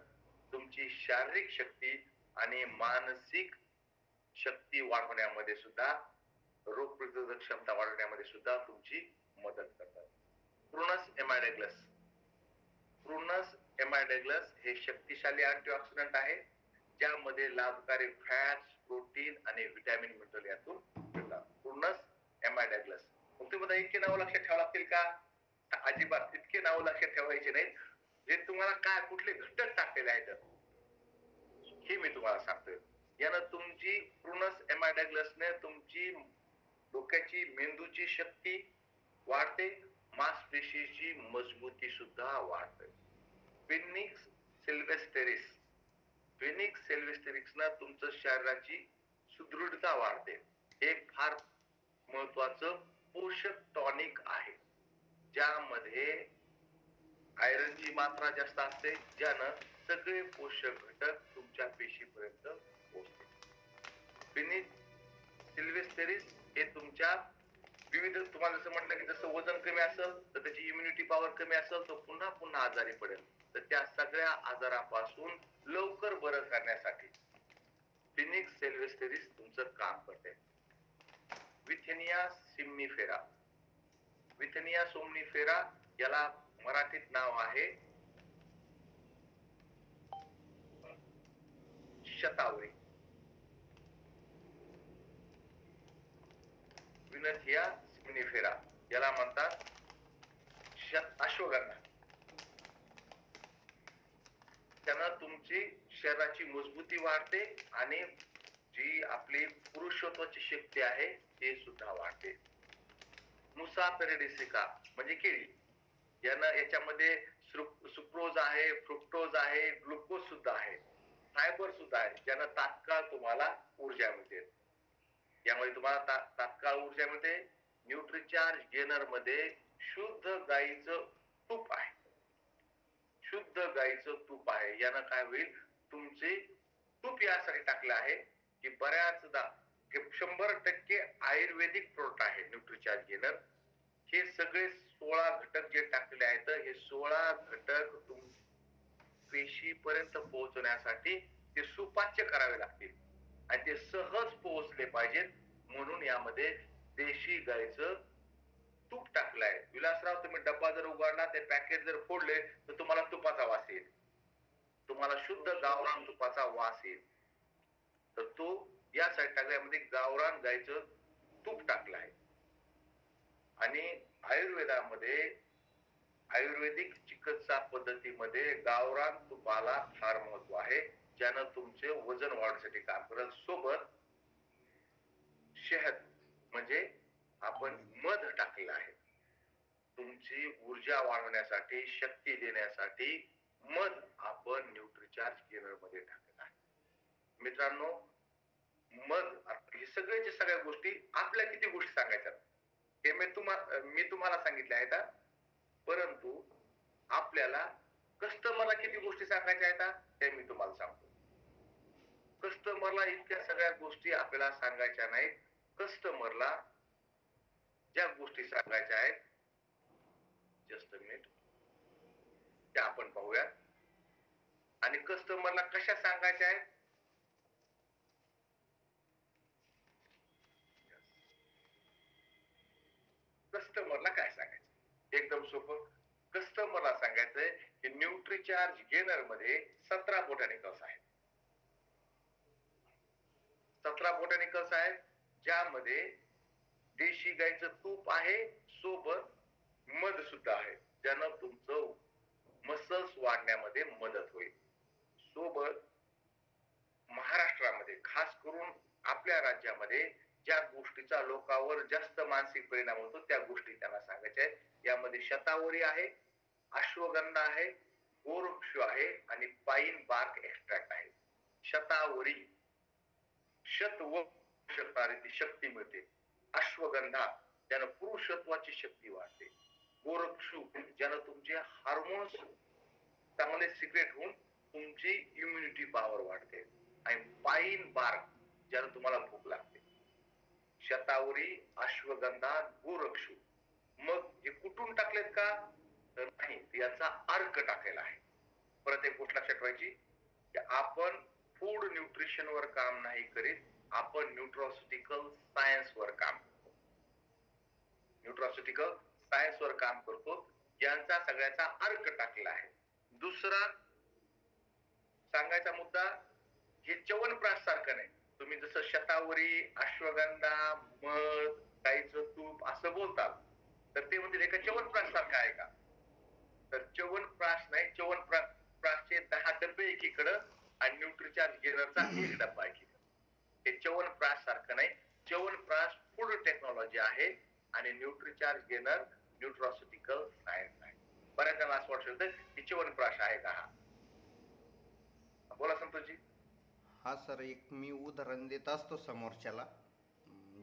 तुमची शारीरिक शक्ती आणि मानसिक शक्ती वाढवण्यामध्ये सुद्धा, रोग प्रतिरोधक क्षमता वाढवण्यामध्ये सुद्धा तुमची मदत करतात. प्रूनस एमायडेग्लस हे शक्तिशाली अँटीऑक्सिडंट आहे, ज्यामध्ये लाभकारी फॅट्स, प्रोटीन आणि विटॅमिन मिनरल यातून मिळतात. प्रूनस एमायडेग्लस. मग तुम्ही इतके नाव लक्षात ठेवावं लागतील का? अजिबात इतके नाव लक्षात ठेवायचे नाहीत. जे तुम्हाला काय कुठले घटक टाकलेले आहेत हे मी तुम्हाला सांगतोय. यानं तुमची प्रूनस एमायडेग्लसने तुमची डोक्याची, मेंदूची शक्ती वाढते, मांसपेशीची मजबूती सुद्धा वाढते. फिनिक्स सिल्वेस्टेरिस ना तुमचं शरीराची सुदृढता वाढते. हे फार महत्वाचं पोषक टॉनिक आहे, ज्यामध्ये आयरनची मात्रा जास्त असते, ज्यानं सगळे पोषक घटक तुमच्या पेशीपर्यंत पोहोचते. फिनिक्स सिल्वेस्टेरिस हे तुमच्या विविध, तुम्हाला जसं म्हटलं की जसं वजन कमी असेल तर त्याची इम्युनिटी पॉवर कमी असेल, तो पुन्हा पुन्हा आजारी पडेल, तर त्या सगळ्या आजारापासून लवकर बरं करण्यासाठी फिनिक्स सिल्वेस्टेरिस तुमचं काम करते. विथेनिया सोमनिफेरा याला मराठीत नाव आहे शतावरी. विनथिया सोमनिफेरा याला म्हणतात अश्वगंधा. त्यानं तुमची शरीराची मजबूती वाढते आणि जी आपली पुरुषत्वाची शक्ती आहे ते सुद्धा वाढते. मुसा पेरिडिसिका म्हणजे केळी, याच्यामध्ये सुक्रोज आहे, फ्रुक्टोज आहे, ग्लुकोज सुद्धा आहे, फायबर सुद्धा आहे, ज्यानं तात्काळ तुम्हाला ऊर्जा मिळते. यामुळे तुम्हाला तात्काळ ऊर्जा मिळते. न्यूट्रिचार्ज गेनर मध्ये शुद्ध गाईचं तूप आहे, शुद्ध गाईचं तूप आहे. यानं काय होईल, तुमचे तूप यासाठी टाकलं आहे की बऱ्याचदा 100% आयुर्वेदिक प्रोडक्ट आहे न्यूट्रिचार्ज गेनर. हे सगळे 16 घटक जे टाकले आहेत, हे 16 घटक पेशी पर्यंत पोहोचण्यासाठी ते सुपाच्य करावे लागतील आणि ते सहज पोहोचले पाहिजेत. म्हणून यामध्ये देशी गाईचं तूप टाकलंय. विलासराव, तुम्ही डब्बा जर उघडला, ते पॅकेट जर फोडले, तर तुम्हाला तुपाचा वास येईल, तुम्हाला शुद्ध गावरान तुपाचा वास येईल. तर तो यासाठी टाकल्यामध्ये गावरान गाईचं तूप टाकलं आहे. आणि आयुर्वेदामध्ये, आयुर्वेदिक चिकित्सा पद्धतीमध्ये गावरान तुपाला फार महत्व आहे, ज्यानं तुमचे वजन वाढण्यासाठी काम करत. सोबत शहद म्हणजे आपण मध टाकलेलं आहे, तुमची ऊर्जा वाढवण्यासाठी, शक्ती देण्यासाठी मध आपण न्यूट्रिचार्ज गेनर मध्ये टाकलेलं आहे. मित्रांनो, मध हे सगळ्या गोष्टी, आपल्या किती गोष्टी सांगायच्या हे मी तुम्हाला सांगितल्या आहेत, परंतु आपल्याला कस्टमरला किती गोष्टी सांगायच्या आहेत ते मी तुम्हाला सांगतो. कस्टमरला इतक्या सगळ्या गोष्टी आपल्याला सांगायच्या नाहीत. कस्टमरला ज्या गोष्टी सांगायच्या आहेत, जस्ट अ मिनिट, त्या आपण पाहूयात. आणि कस्टमरला कशा सांगायच्या आहेत, कस्टमरला काय सांगायचं, एकदम सोपं. कस्टमरला सांगायचंय की न्यूट्रिचार्ज गेनर मध्ये 17 बोटॅनिकल्स आहेत. 17 बोटॅनिकल्स आहेत, ज्यामध्ये देशी गाईचं तूप आहे, सोबत मध सुद्धा आहे, ज्यानं तुमचं मसल्स वाढण्यामध्ये मदत होईल. सोबत महाराष्ट्रामध्ये, खास करून आपल्या राज्यामध्ये, ज्या गोष्टीचा लोकांवर जास्त मानसिक परिणाम होतो त्या गोष्टी त्यांना सांगायच्या आहेत. यामध्ये शतावरी आहे, अश्वगंधा आहे, गोवृक्ष आहे आणि पाईन बार्क एक्स्ट्रॅक्ट आहे. शतावरी शतव शकणारी ती शक्ती मिळते. अश्वगंधा ज्यानं पुरुषत्वाची शक्ती वाढते. गोरक्षु ज्यानं तुमचे हार्मोन्स चांगले सिक्रेट होऊन तुमची इम्युनिटी पॉवर वाढते. आणि पाईन बार्क ज्यानं तुम्हाला भूक लागते. शतावरी, अश्वगंधा, गोरक्षु. मग हे कुठून टाकलेत का, तर नाही, याचा अर्क टाकलेला आहे. परत एक गोष्ट लक्षात ठेवायची की आपण फूड न्यूट्रिशन वर काम नाही करीत, आपण न्यूट्रॉस्युटिकल सायन्स वर काम करतो. न्यूट्रॉस्युटिकल सायन्स वर काम करतो, यांचा सगळ्याचा अर्क टाकला आहे. दुसरा सांगायचा मुद्दा, हे च्यवनप्राश सारखं नाही. तुम्ही जसं शतावरी, अश्वगंधा, मध, गाईचं तूप असं बोलतात, तर ते म्हणजे एका च्यवनप्राश सारखं आहे का, तर च्यवनप्राश नाही. च्यवनप्राशचे 10 डबे एकीकडं आणि न्यूट्रिचार्ज गेनरचा 1 डब्बा एकीकडे. हे च्यवनप्राश सारखं नाही. च्यवनप्राश फूड टेक्नॉलॉजी आहे आणि न्यूट्रिचार्ज गेनर न्यूट्रॉस्युटिकल सायन्स आहे. बऱ्याच जणांना असं वाटतं की च्यवनप्राश आहे का. हा बोला संतोषजी. हा सर, एक मी उदाहरण देत असतो समोरच्याला,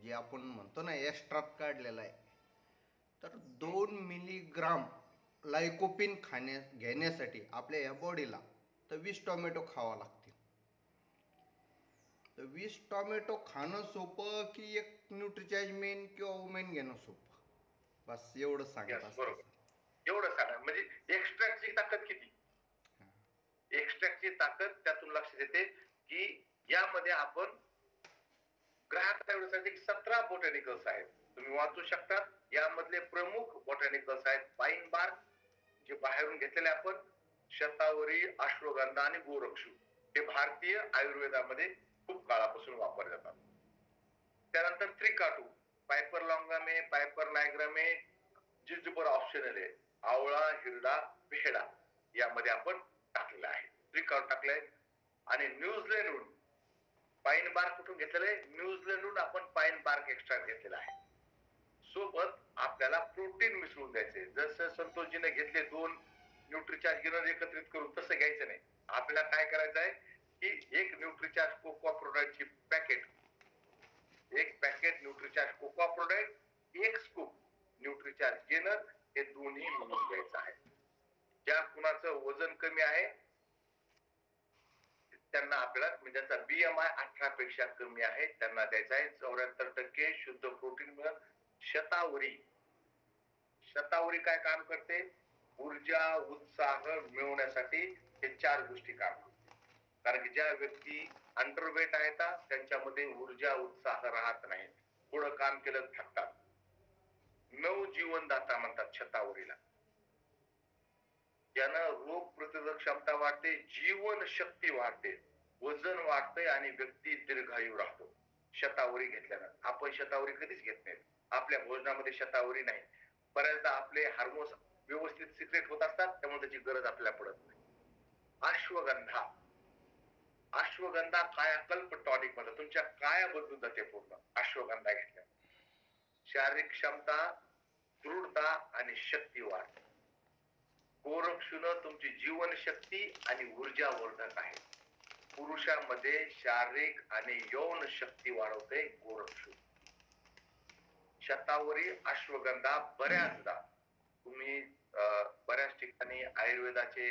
जे आपण म्हणतो ना एक्स्ट्रॅक्ट काढलेला आहे, तर 2 मिलीग्राम लायकोपिन घेण्यासाठी आपल्या या बॉडीला तर 20 टोमॅटो खावा लागतील. तर 20 टोमॅटो खाणं सोपं की एक न्यूट्रिचार्ज मेन किंवा वुमेन घेणं सोपं, बस एवढं सांगत असतं. एवढं सांगा, म्हणजे एक्स्ट्रॅक्टची ताकद किती, एक्स्ट्रॅक्टची ताकद त्यातून लक्षात येते की यामध्ये आपण ग्राहकाला एवढ्यासाठी 17 बोटॅनिकल्स आहेत, तुम्ही वाचू शकता. यामधले प्रमुख बोटॅनिकल्स आहेत पाईन बार्क, जे बाहेरून घेतलेले आपण, शतावरी, अश्वगंधा आणि गोरक्षु. हे भारतीय आयुर्वेदामध्ये खूप काळापासून वापरले जातात. त्यानंतर त्रिकाटू, पायपर लॉंगामे, पायपर नायग्रामे, जिंजुबर ऑप्शनल आहे, आवळा, हिरडा, भेडा यामध्ये आपण टाकलेला आहे. त्रिकाटू टाकलाय. आणि न्यूझीलंडहून पाईन बार्क कुठून घेतलेलं आहे, न्यूझीलंडहून आपण पाईन बार्क एक्स्ट्रॅक्ट घेतलेला आहे. सोबत आपल्याला प्रोटीन मिसळून द्यायचे. जसं संतोषजीने घेतले 2 न्यूट्रिचार्ज गेनर एकत्रित करून, तसं घ्यायचं नाही. आपल्याला काय करायचं आहे की एक न्यूट्रिचार्ज कोकोआ प्रोडक्टची पॅकेट, एक packet Nutricharge cocoa product, 1 scoop Nutricharge gainer, हे दोन्ही मिळून घ्यायचं आहे. ज्या कुणाचं वजन कमी आहे त्यांना आपल्याला म्हणजे ज्यांचा BMI 18 पेक्षा कमी आहे त्यांना द्यायचा आहे 74% शुद्ध प्रोटीन मिळत. शतावरी काय काम करते? ऊर्जा उत्साह मिळवण्यासाठी हे 4 गोष्टी काम करते. कारण की ज्या व्यक्ती अंडरवेट आहेत त्यांच्यामध्ये ऊर्जा उत्साह राहत नाही, थोडं काम केलं थकतात. नवजीवनदाता म्हणतात शतावरीला. ज्यानं रोग प्रतिरोधक क्षमता वाढते, जीवन शक्ती वाढते, वजन वाढते आणि व्यक्ती दीर्घायू राहतो शतावरी घेतल्यानं. आपण शतावरी कधीच घेत नाही, आपल्या भोजनामध्ये शतावरी नाही. बऱ्याचदा आपले हार्मोन्स व्यवस्थित सिक्रेट होत असतात त्यामुळे त्याची गरज आपल्याला पडत नाही. अश्वगंधा, अश्वगंधा कायाकल्प टॉनिक मध्ये तुमच्या काया बदलून जाते पूर्ण अश्वगंधा घेतल्या. शारीरिक क्षमता, दृढता आणि शक्ती वाढ. गोरक्षुनं तुमची जीवनशक्ती आणि ऊर्जावर्धक आहे. पुरुषांमध्ये शारीरिक आणि यौन शक्ती वाढवते गोरक्षु. शतावरी, अश्वगंधा बऱ्याचदा तुम्ही बऱ्याच ठिकाणी आयुर्वेदाचे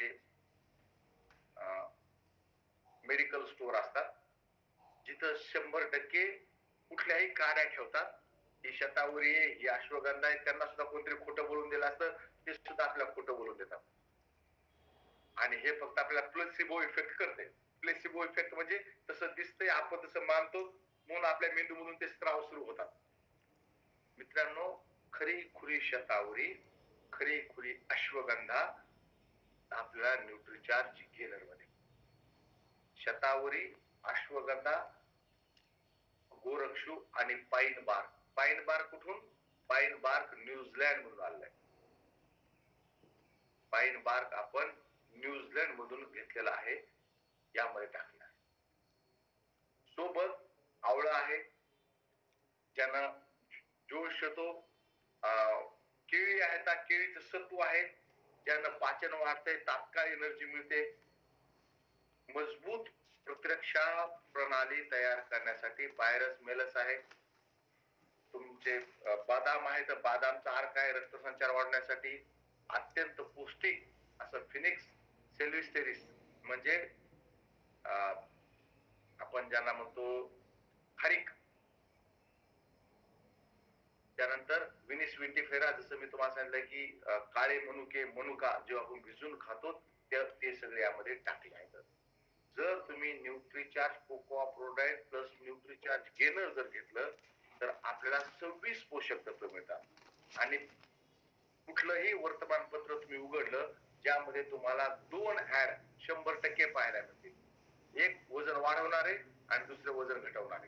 मेडिकल स्टोअर असतात जिथं 100% कुठल्याही काड्या ठेवतात. ही शतावरी आहे, ही अश्वगंधा आहे, त्यांना सुद्धा कोणतरी खोटं बोलून दिलं असतं, ते सुद्धा आपल्याला खोटं बोलून देतात. आणि हे फक्त आपल्याला प्लेसिबो इफेक्ट करते. प्लेसिबो इफेक्ट म्हणजे तसं दिसतंय आपण तसं मानतो म्हणून आपल्या मेंदूमधून ते स्त्राव सुरू होतात. मित्रांनो, खरी खुरी शतावरी, खरी खुरी अश्वगंधा आपल्याला न्यूट्रिचार्ज गेनर मध्ये. शतावरी, अश्वगंधा, गोरक्षु आणि पाईन बार्क. पाईन बार्क कुठून? पाईन बार्क न्यूझीलंड मधून आलाय. पाईन बार्क आपण न्यूझीलंड मधून घेतलेला आहे, यामध्ये टाकला आहे. सोबत आवळा आहे, ज्यांना जोश येतो. केळी आहेत, केळीचं सत्व आहे, ज्यांना पाचन वाढते, तात्काळ एनर्जी मिळते. मजबूत प्रतिरक्षा प्रणाली तयार करण्यासाठी पायरस मेलस आहे. तुमचे बदाम आहे तर बदामचा अर्क आहे रक्तसंचार वाढवण्यासाठी. अत्यंत पौष्टिक असं फिनिक्स सेल्विस्टेरिस म्हणजे आपण ज्यांना म्हणतो खारीक. त्यानंतर विनिस विंटीफेरा, जसं मी तुम्हाला सांगितलं की काळे मनुके, मनुका जेव्हा आपण भिजून खातो ते सगळे यामध्ये टाकले आहेत. जर तुम्ही न्यूट्रिचार्ज कोकोआ प्रोडक्ट प्लस न्यूट्रिचार्ज गेनर जर घेतलं तर आपल्याला 26 पोषक तत्व मिळतात. आणि कुठलंही वर्तमानपत्र तुम्ही उघडलं ज्यामध्ये तुम्हाला 2 ऍड 100% पाहायला मिळतील. एक वजन वाढवणारे आणि दुसरे वजन घटवणारे.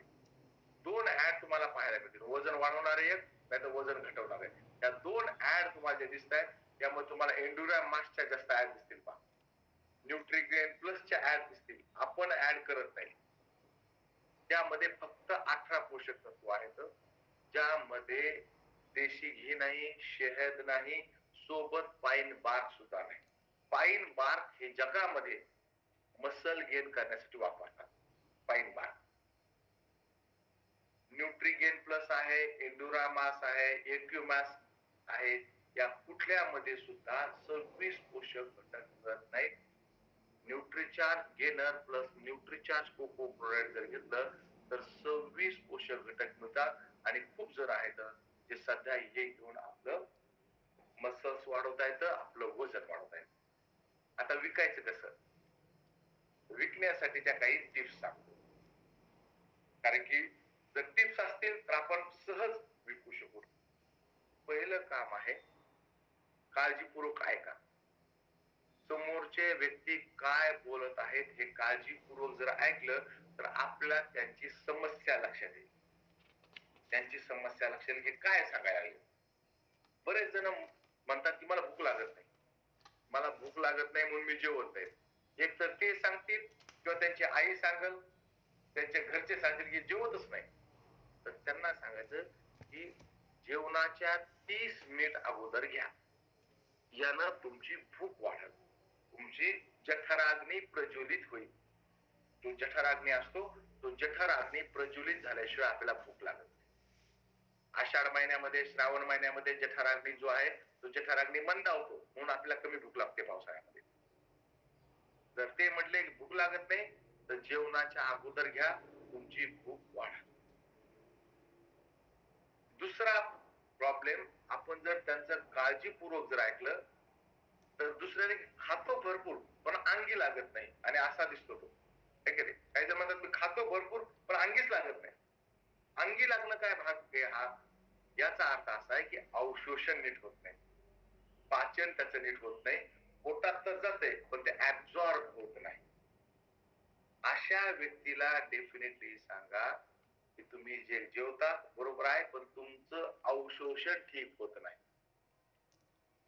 2 ऍड तुम्हाला पाहायला मिळतील. वजन वाढवणारे एक, नाहीतर वजन घटवणारे. त्या 2 ऍड तुम्हाला जे दिसत आहेत त्यामुळे तुम्हाला एन्डुरॅम मास्टच्या जास्त ऍड दिसतील पहा. न्यूट्रिग्रेन प्लसच्या ऍड दिसतील. आपण ऍड करत नाही. त्यामध्ये फक्त 18 पोषक तत्व आहेत, ज्यामध्ये देशी घी नाही, शहद नाही, सोबत पाईन बार्क सुद्धा नाही. पाईन बार्क हे जगामध्ये मसल गेन करण्यासाठी वापरतात. पाईन बार्क. न्यूट्रिगेन प्लस आहे, एन्डुरामास आहे, एक्युमास आहे, या कुठल्यामध्ये सुद्धा 26 पोषक घटक मिळत नाहीत. न्यूट्रिचार्ज गेनर प्लस न्यूट्रिचार्ज कोको प्रोडक्ट जर घेतलं तर 26 पोषक घटक मिळतात. आणि खूप जण आहेत जे सध्या हे घेऊन आपलं मसल्स वाढवता येतं, आपलं वजन वाढवता येतं. आता विकायचं कसं? विकण्यासाठी त्या काही टिप्स सांगतो. कारण की जर टिप्स असतील तर आपण सहज विकू शकू. पहिलं काम आहे काळजीपूर्वक ऐका. समोरचे व्यक्ती काय बोलत आहेत हे काळजीपूर्वक जर ऐकलं तर आपल्याला त्यांची समस्या लक्षात येईल. त्यांची समस्या लक्षात येईल की काय सांगायला लागले. बरेच जण म्हणतात की मला भूक लागत नाही, मला भूक लागत नाही म्हणून मी जेवत नाही. एक तर ते सांगतील किंवा त्यांची आई सांगल, त्यांच्या घरचे सांगतील की जेवतच नाही. तर त्यांना सांगायचं की जेवणाच्या 30 मिनिट अगोदर घ्या, यानं तुमची भूक वाढेल, तुमची जठराग्नी प्रज्वलित होईल. जो जठराग्नी असतो तो जठराग्नी प्रज्वलित झाल्याशिवाय आपल्याला भूक लागत नाही. आषाढ महिन्यामध्ये, श्रावण महिन्यामध्ये जठराग्नी जो आहे तो जठराग्नी मंदावतो. म्हणून आपल्याला कमी भूक लागते पावसाळ्यामध्ये. जर ते म्हटले की भूक लागत नाही तर जेवणाच्या अगोदर घ्या, तुमची भूक वाढेल. दुसरा प्रॉब्लेम, आपण जर त्यांचं काळजीपूर्वक जर ऐकलं तर दुसऱ्याने खातो भरपूर पण अंगी लागत नाही आणि असा दिसतो तो. काही जण म्हणतात मी खातो भरपूर पण अंगीच लागत नाही. अंगी लागणं काय भाग आहे हा? याचा अर्थ असा आहे की अवशोषण नीट होत नाही, पाचन त्याचं नीट होत नाही, पोटात तर जाते पण ते ऍब्झॉर्ब होत नाही. अशा व्यक्तीला डेफिनेटली सांगा की तुम्ही जे जेवता बरोबर आहे पण तुमचं अवशोषण ठीक होत नाही.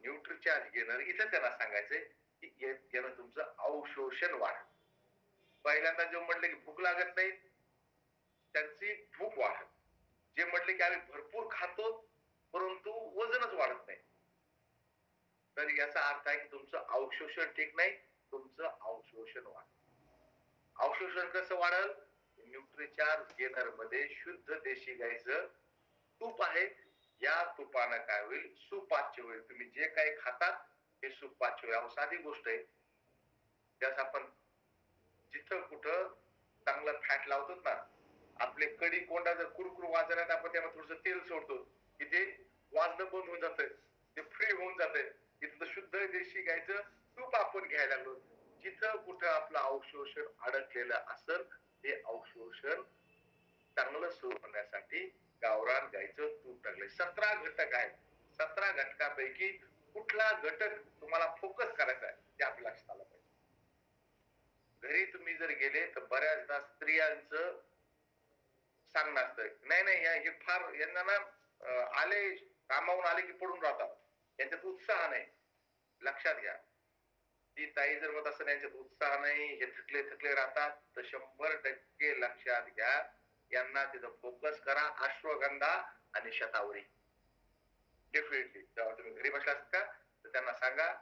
न्यूट्रिचार्ज घेणार इथं त्यांना सांगायचंय की यानं तुमचं अवशोषण वाढ. पहिल्यांदा जे म्हटले की भूक लागत नाही त्यांची भूक वाढत. जे म्हटले की आम्ही भरपूर खातो परंतु वजनच वाढत नाही, तर याचा अर्थ आहे की तुमचं अवशोषण ठीक नाही, तुमचं अवशोषण वाढ. अवशोषण कसं वाढल? न्यूट्रिचार्ज गेनर मध्ये शुद्ध देशी गाईचं तूप आहे, या तुपानं काय होईल? सुपाच्य होईल. तुम्ही जे काही खातात हे सुपाच्य होईल. साधी गोष्ट आहे, त्यास आपण जिथं कुठं चांगलं फॅट लावतो ना, आपले कडी कोंडा जर कुरकुर वाजण्यात आपण त्यामध्ये थोडस तेल सोडतो की ते वाजणं बंद होऊन जातंय, ते फ्री होऊन जातंय. इथं शुद्ध देशी गाईचं तूप आपण घ्यायला लागलो. जिथं कुठं आपलं अवशोषण अडकलेलं असेल ते अवशोषण चांगलं सुरू होण्यासाठी गावरान गाईचं तूप टाकले. 17 घटक आहेत. 17 घटकापैकी कुठला घटक तुम्हाला फोकस करायचा आहे ते आपल्या लक्षात आलं पाहिजे. घरी तुम्ही जर गेले तर बऱ्याचदा स्त्रियांचं सांगणं असतं, नाही नाही हे फार यांना ना आले कामावून आले की पडून राहतात, यांच्यात उत्साह नाही. लक्षात घ्या, ती ताई जर मत असं यांच्यात उत्साह नाही, हे थकले थकले राहतात, तर 100% लक्षात घ्या यांना तिथं फोकस करा अश्वगंधा आणि शतावरी. डेफिनेटली जेव्हा तुम्ही घरी बसला का तर त्यांना सांगा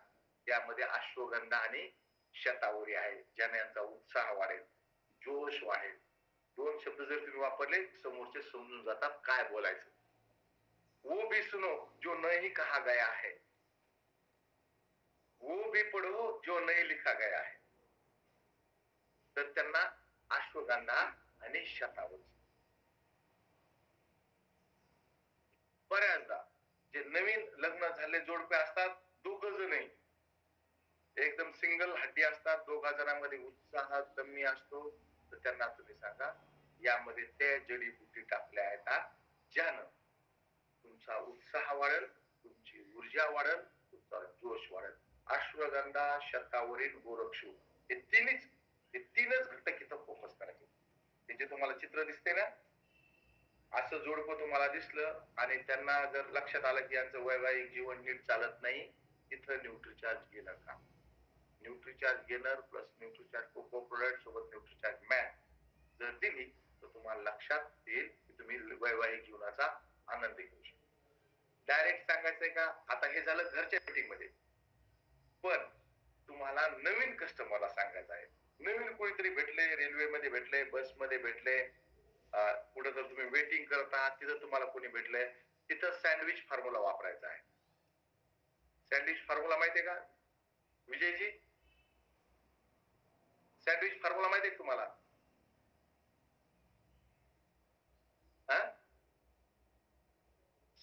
यामध्ये अश्वगंधा आणि शतावरी आहे, ज्याने यांचा उत्साह वाढेल, जोश वाढेल. 2 शब्द जर तुम्ही वापरले समोरचे समजून जातात काय बोलायचं. वो भी सुनो जो नहीं कहा गया है, वो भी पढ़ो जो नहीं लिखा गया है. तर त्यांना अश्वगंधा आणि शतावरी. बऱ्याचदा जे नवीन लग्न झाले जोडपे असतात, दोघं जणही एकदम सिंगल हड्डी असतात, दोघा जणांमध्ये उत्साह कमी असतो, तर त्यांना तुम्ही सांगा यामध्ये त्या जडीबुटी टाकल्या आहेत ज्यानं तुमचा उत्साह वाढेल, तुमची ऊर्जा वाढेल, तुमचा जोश वाढेल. अश्वगंधा, शतावरी, गोरक्षू हे तीनच घटक इथं फोकस करायचे. हे जे तुम्हाला चित्र दिसते ना, असं जोडपं तुम्हाला दिसलं आणि त्यांना जर लक्षात आलं की यांचं वैवाहिक जीवन नीट चालत नाही, तिथं न्यूट्रिचार्ज गेनर का. न्यूट्रिचार्ज गेनर प्लस न्यूट्रिचार्ज कोको प्रोडक्ट सोबत न्यूट्रिचार्ज मॅट जर दिली तर तुम्हाला लक्षात येईल की तुम्ही वैवाहिक जीवनाचा आनंद घेऊ शकता. डायरेक्ट सांगायचंय का, आता हे झालं घरच्या मीटिंग मध्ये, पण तुम्हाला नवीन कस्टमरला सांगायचं आहे. नवीन कोणीतरी भेटले, रेल्वेमध्ये भेटले, बसमध्ये भेटले, पुढे जर तुम्ही वेटिंग करत आहात तिथं तुम्हाला कोणी भेटलंय, तिथं सँडविच फॉर्म्युला वापरायचा आहे. सँडविच फॉर्म्युला माहितीये का विजयजी? सँडविच फॉर्म्युला माहितीये का तुम्हाला?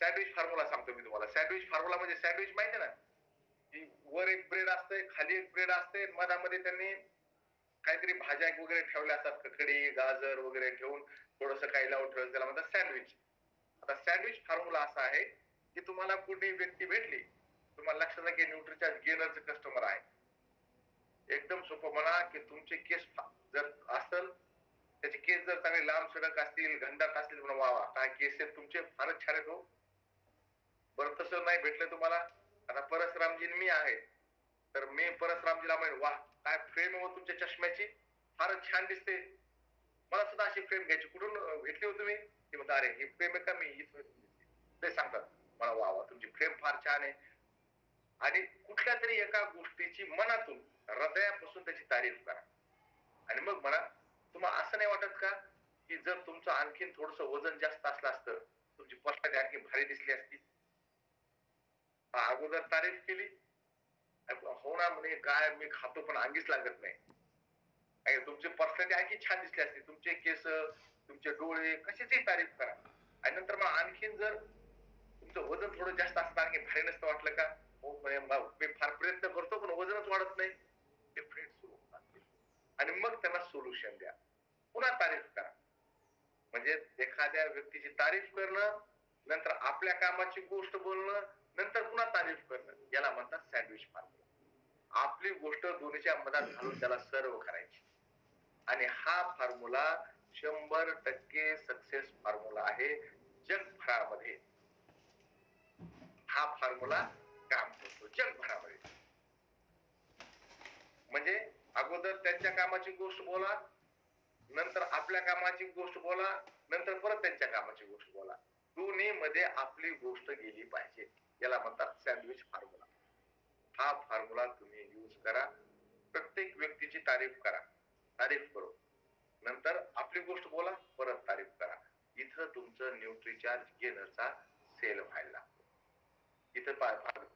सँडविच फॉर्म्युला सांगतो मी तुम्हाला. सँडविच फॉर्म्युला म्हणजे सँडविच माहिती ना, की वर एक ब्रेड असते, खाली एक ब्रेड असते, मधामध्ये त्यांनी काहीतरी भाज्या वगैरे ठेवल्या असतात, ककडी गाजर वगैरे ठेवून थोडस काही लावून ठेवलं, त्याला म्हणतात सँडविच. आता सँडविच फॉर्म्युला असा आहे की तुम्हाला कुठली व्यक्ती भेटली, तुम्हाला लक्षात आहे की न्यूट्रिचार्ज गेनरचे कस्टमर आहे, एकदम सोपं म्हणा की तुमचे केस जर असेल, त्याचे केस जर चांगले लांब सडक असतील, घनदाट असतील, म्हणून वा वा काय केस आहेत तुमचे, फारच छान आहेत हो. बरं तसं नाही भेटलं तुम्हाला, आता परसरामजी मी आहे, तर मी परसरामजीला म्हणेन वा काय फ्रेम हो तुमच्या चष्म्याची, फारच छान दिसते, मला सुद्धा अशी फ्रेम घ्यायची, कुठून भेटली हो तुम्ही? ते म्हणतात अरे ही फ्रेम आहे का, मी ते सांगतात मला वा वा तुमची फ्रेम फार छान आहे. आणि कुठल्या तरी एका गोष्टीची मनातून हृदयापासून त्याची तारीफ करा आणि मग म्हणा तुम्हाला असं नाही वाटत का की जर तुमचं आणखीन थोडस वजन जास्त असलं असतं तुमची पर्सनॅलिटी आणखी भारी दिसली असती. अगोदर तारीफ केली हो ना म्हणे काय मी खातो पण अंगीच लागत नाही. तुमची पर्सनॅलिटी आणखी छान दिसली असते, तुमचे केस, तुमचे डोळे, कशाची तारीफ करा. आणि नंतर मग आणखीन जर तुमचं वजन थोडं जास्त असतं आणखी भारी नसतं वाटलं का, हो म्हणे मी फार प्रयत्न करतो पण वजनच वाढत नाही, ते फ्रेंड सुरू होतात. आणि मग त्यांना सोल्युशन द्या, पुन्हा तारीफ करा. म्हणजे एखाद्या व्यक्तीची तारीफ करणं, नंतर आपल्या कामाची गोष्ट बोलणं, नंतर पुन्हा तारीफ करणं, याला म्हणतात सँडविच फॉर्म्युला. आपली गोष्ट दोन्हीच्या मधात घालून त्याला सर्व करायची. आणि हा फॉर्म्युला 100% सक्सेस फॉर्म्युला आहे जगभरामध्ये. हा फॉर्म्युला काम करतो जगभरामध्ये. म्हणजे अगोदर त्यांच्या कामाची गोष्ट बोला, नंतर आपल्या कामाची गोष्ट बोला, नंतर परत त्यांच्या कामाची गोष्ट बोला. दोन्ही मध्ये आपली गोष्ट गेली पाहिजे. याला म्हणतात सँडविच फॉर्म्युला. हा फॉर्म्युला तुम्ही यूज करा. प्रत्येक व्यक्तीची तारीफ करा, तारीफ करू, नंतर आपली गोष्ट बोला, परत तारीफ करा. इथं तुमचं न्यूट्रीचार्ज गेनरचा सेल व्हायला लागतो. इथं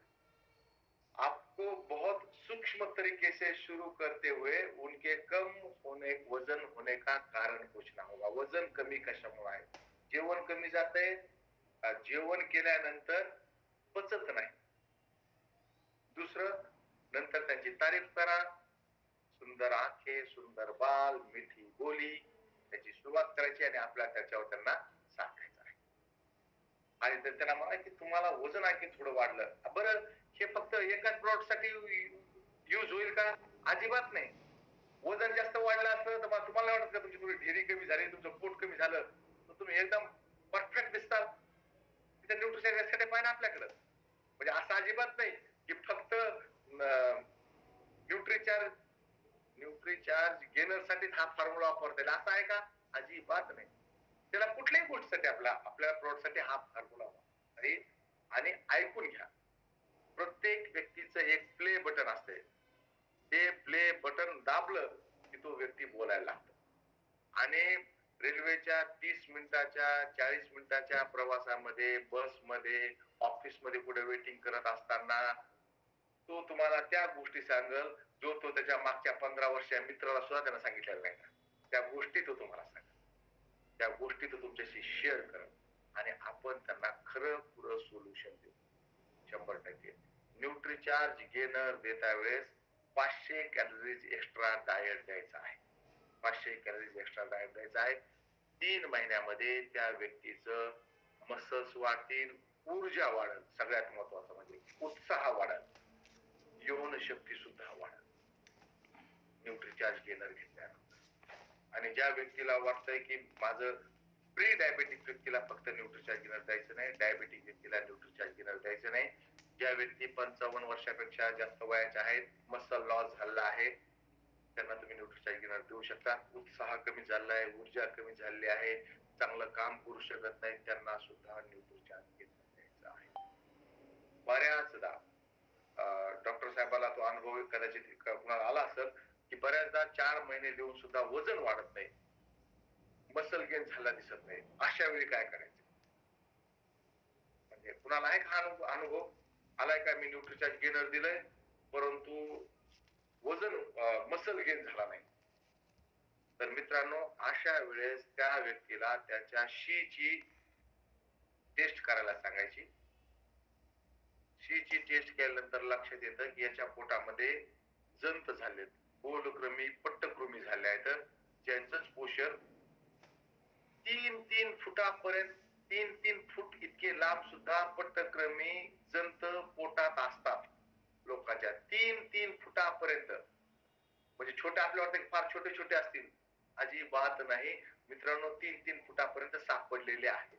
आपको बहुत सूक्ष्म तरीके से शुरू करते हुए उनके कम होने, वजन होने का कारण पूछना होगा. वजन कमी कशामुळे आहे? जेवण कमी जातंय, जेवण केल्यानंतर पचत नाही. दुसरं, नंतर त्यांची तारीफ करा. सुंदर आंखें, सुंदर बाल, मिठी बोली, त्याची सुरुवात करायची आणि आपल्या त्याच्यावर त्यांना सांगायचं आहे. आणि तर त्यांना म्हणा की तुम्हाला वजन आणखी थोडं वाढलं. बरं, हे फक्त एकाच प्रॉडक्ट साठी यूज होईल का? अजिबात नाही. वजन जास्त वाढलं असतं तर तुम्हाला वाटत का तुमची थोडी ढेरी कमी झाली, तुमचं पोट कमी झालं तर तुम्ही एकदम परफेक्ट दिसताल? तिथे न्यूट्रिशन यासाठी पाहिजे आपल्याकडं. म्हणजे असं अजिबात नाही की फक्त न्यूट्रीचार्ज न्यूट्रीचार्ज गेनर साठी हा फॉर्म्युला वापरता येईल असं आहे का? अजिबात नाही. त्याला कुठल्याही गोष्टीसाठी आपल्या प्रोडक्ट साठी हा फॉर्म्युला वापरता येईल. आणि ऐकून घ्या, प्रत्येक व्यक्तीचं एक प्ले बटन असते. ते प्ले बटन दाबलं की तो व्यक्ती बोलायला लागतो. आणि रेल्वेच्या 30 मिनिटाच्या 40 मिनिटाच्या प्रवासामध्ये, बसमध्ये, ऑफिसमध्ये कुठे वेटिंग करत असताना तो तुम्हाला त्या गोष्टी सांगल जो तो त्याच्या मागच्या 15 वर्षाच्या मित्राला सुद्धा त्यानं सांगितलेलं नाही. त्या गोष्टी तो तुम्हाला सांगेल, त्या गोष्टी तो तुमच्याशी शेअर करेल आणि आपण त्यांना खरं पुरं सोल्युशन देऊ. 100%. न्यूट्रीचार्ज गेनर देता वेळेस 500 कॅलरीज एक्स्ट्रा डाएट द्यायचा आहे. 500 कॅलरीज एक्स्ट्रा डाएट द्यायचा आहे. 3 महिन्यामध्ये त्या व्यक्तीचं मसल्स वाढतील, ऊर्जा वाढेल, सगळ्यात महत्वाचं म्हणजे उत्साह वाढेल, यौन शक्ती सुद्धा वाढेल न्यूट्रीचार्ज गेनर घेतल्यानंतर. आणि ज्या व्यक्तीला वाटतंय की माझं प्री डायबेटिक व्यक्तीला फक्त न्यूट्रीचार्ज गेनर द्यायचं नाही, डायबेटिक व्यक्तीला न्यूट्रीचार्ज गेनर द्यायचं नाही. ज्या व्यक्ती 55 वर्षापेक्षा जास्त वयाच्या आहेत, मसल लॉस झाला आहे, त्यांना तुम्ही न्यूट्रीचार्ज गेनर देऊ शकता. उत्साह कमी झाला आहे, ऊर्जा कमी झालेली आहे, चांगलं काम करू शकत नाही, त्यांना सुद्धा न्यूट्रीचार्ज गेनर द्यायचं आहे. बऱ्याचदा डॉक्टर साहेबाला तो अनुभव कदाचित कुणाला आला असेल की बऱ्याचदा 4 महिने देऊन सुद्धा वजन वाढत नाही, मसल गेन झाला दिसत नाही. अशा वेळी काय करायचं? म्हणजे कुणाला आहे का अनुभव आलाय का? मी न्यूट्रीचार्ज गेनर दिलंय परंतु वजन मसल गेन झाला नाही. तर मित्रांनो, अशा वेळेस त्या व्यक्तीला त्याच्या शीची टेस्ट करायला सांगायची. शीची टेस्ट केल्यानंतर लक्षात येतं की याच्या पोटामध्ये जंत झालेत, गोलकृमी, पट्टकृमी झाले आहेत, ज्यांचं पोषण 3-3 फुटापर्यंत, 3-3 फूट इतके लांब सुद्धा पट्टकृमी जंत पोटात असतात लोकांच्या. 3-3 फुटापर्यंत. म्हणजे छोटे आपल्या वाटतं फार छोटे छोटे असतील, अजिबात नाही मित्रांनो. 3-3 फुटापर्यंत सापडलेले आहेत.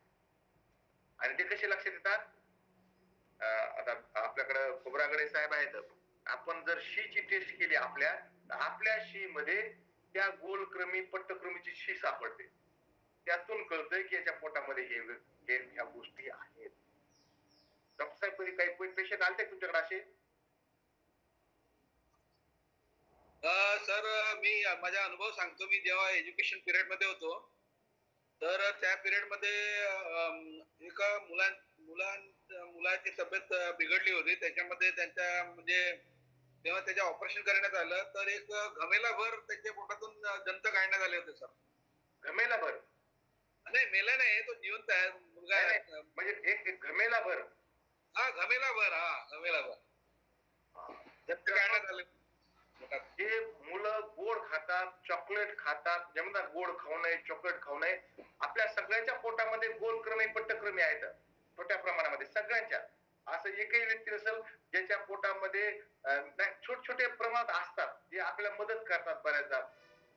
आणि ते कसे लक्षात येतात? आता आपल्याकडे खोब्रागडे साहेब आहेत. आपण जर शीची टेस्ट केली आपल्या शी मध्ये त्या गोलकृमी पट्टकृमीची शी सापडते. त्यातून कळतंय की याच्या पोटामध्ये ह्या गोष्टी आहेत. डॉक्टर साहेब, कधी काही पेशंट आलते तुमच्याकडे असे? सर, मी माझा अनुभव सांगतो. मी जेव्हा एज्युकेशन पिरियड मध्ये होतो, तर त्या पिरियड मध्ये एका मुलाची तब्येत बिघडली होती. त्याच्यामध्ये त्यांच्या म्हणजे तेव्हा त्याचे ऑपरेशन करण्यात आलं, तर एक घमेलाभर त्याच्या पोटातून जंत काढण्यात आले होते सर. घमेला भर नाही, मेला नाही, तो जिवंत आहे, मुलगा नाही, आहे. नाही, म्हणजे एक घमेला भर हा, घमेलाभर, हा घमेलाभर जंत काढण्यात आले पोटात. जे मुलं गोड खातात, चॉकलेट खातात, जे म्हणतात गोड खाऊ नये, चॉकलेट खाऊ नये, आपल्या सगळ्यांच्या पोटामध्ये गोलक्रमी पट्टक्रमी आहेत छोट्या प्रमाणामध्ये सगळ्यांच्या. असं एकही व्यक्ती नसेल ज्याच्या पोटामध्ये छोटे छोटे प्रमाणात असतात जे आपल्याला मदत करतात बऱ्याचदा,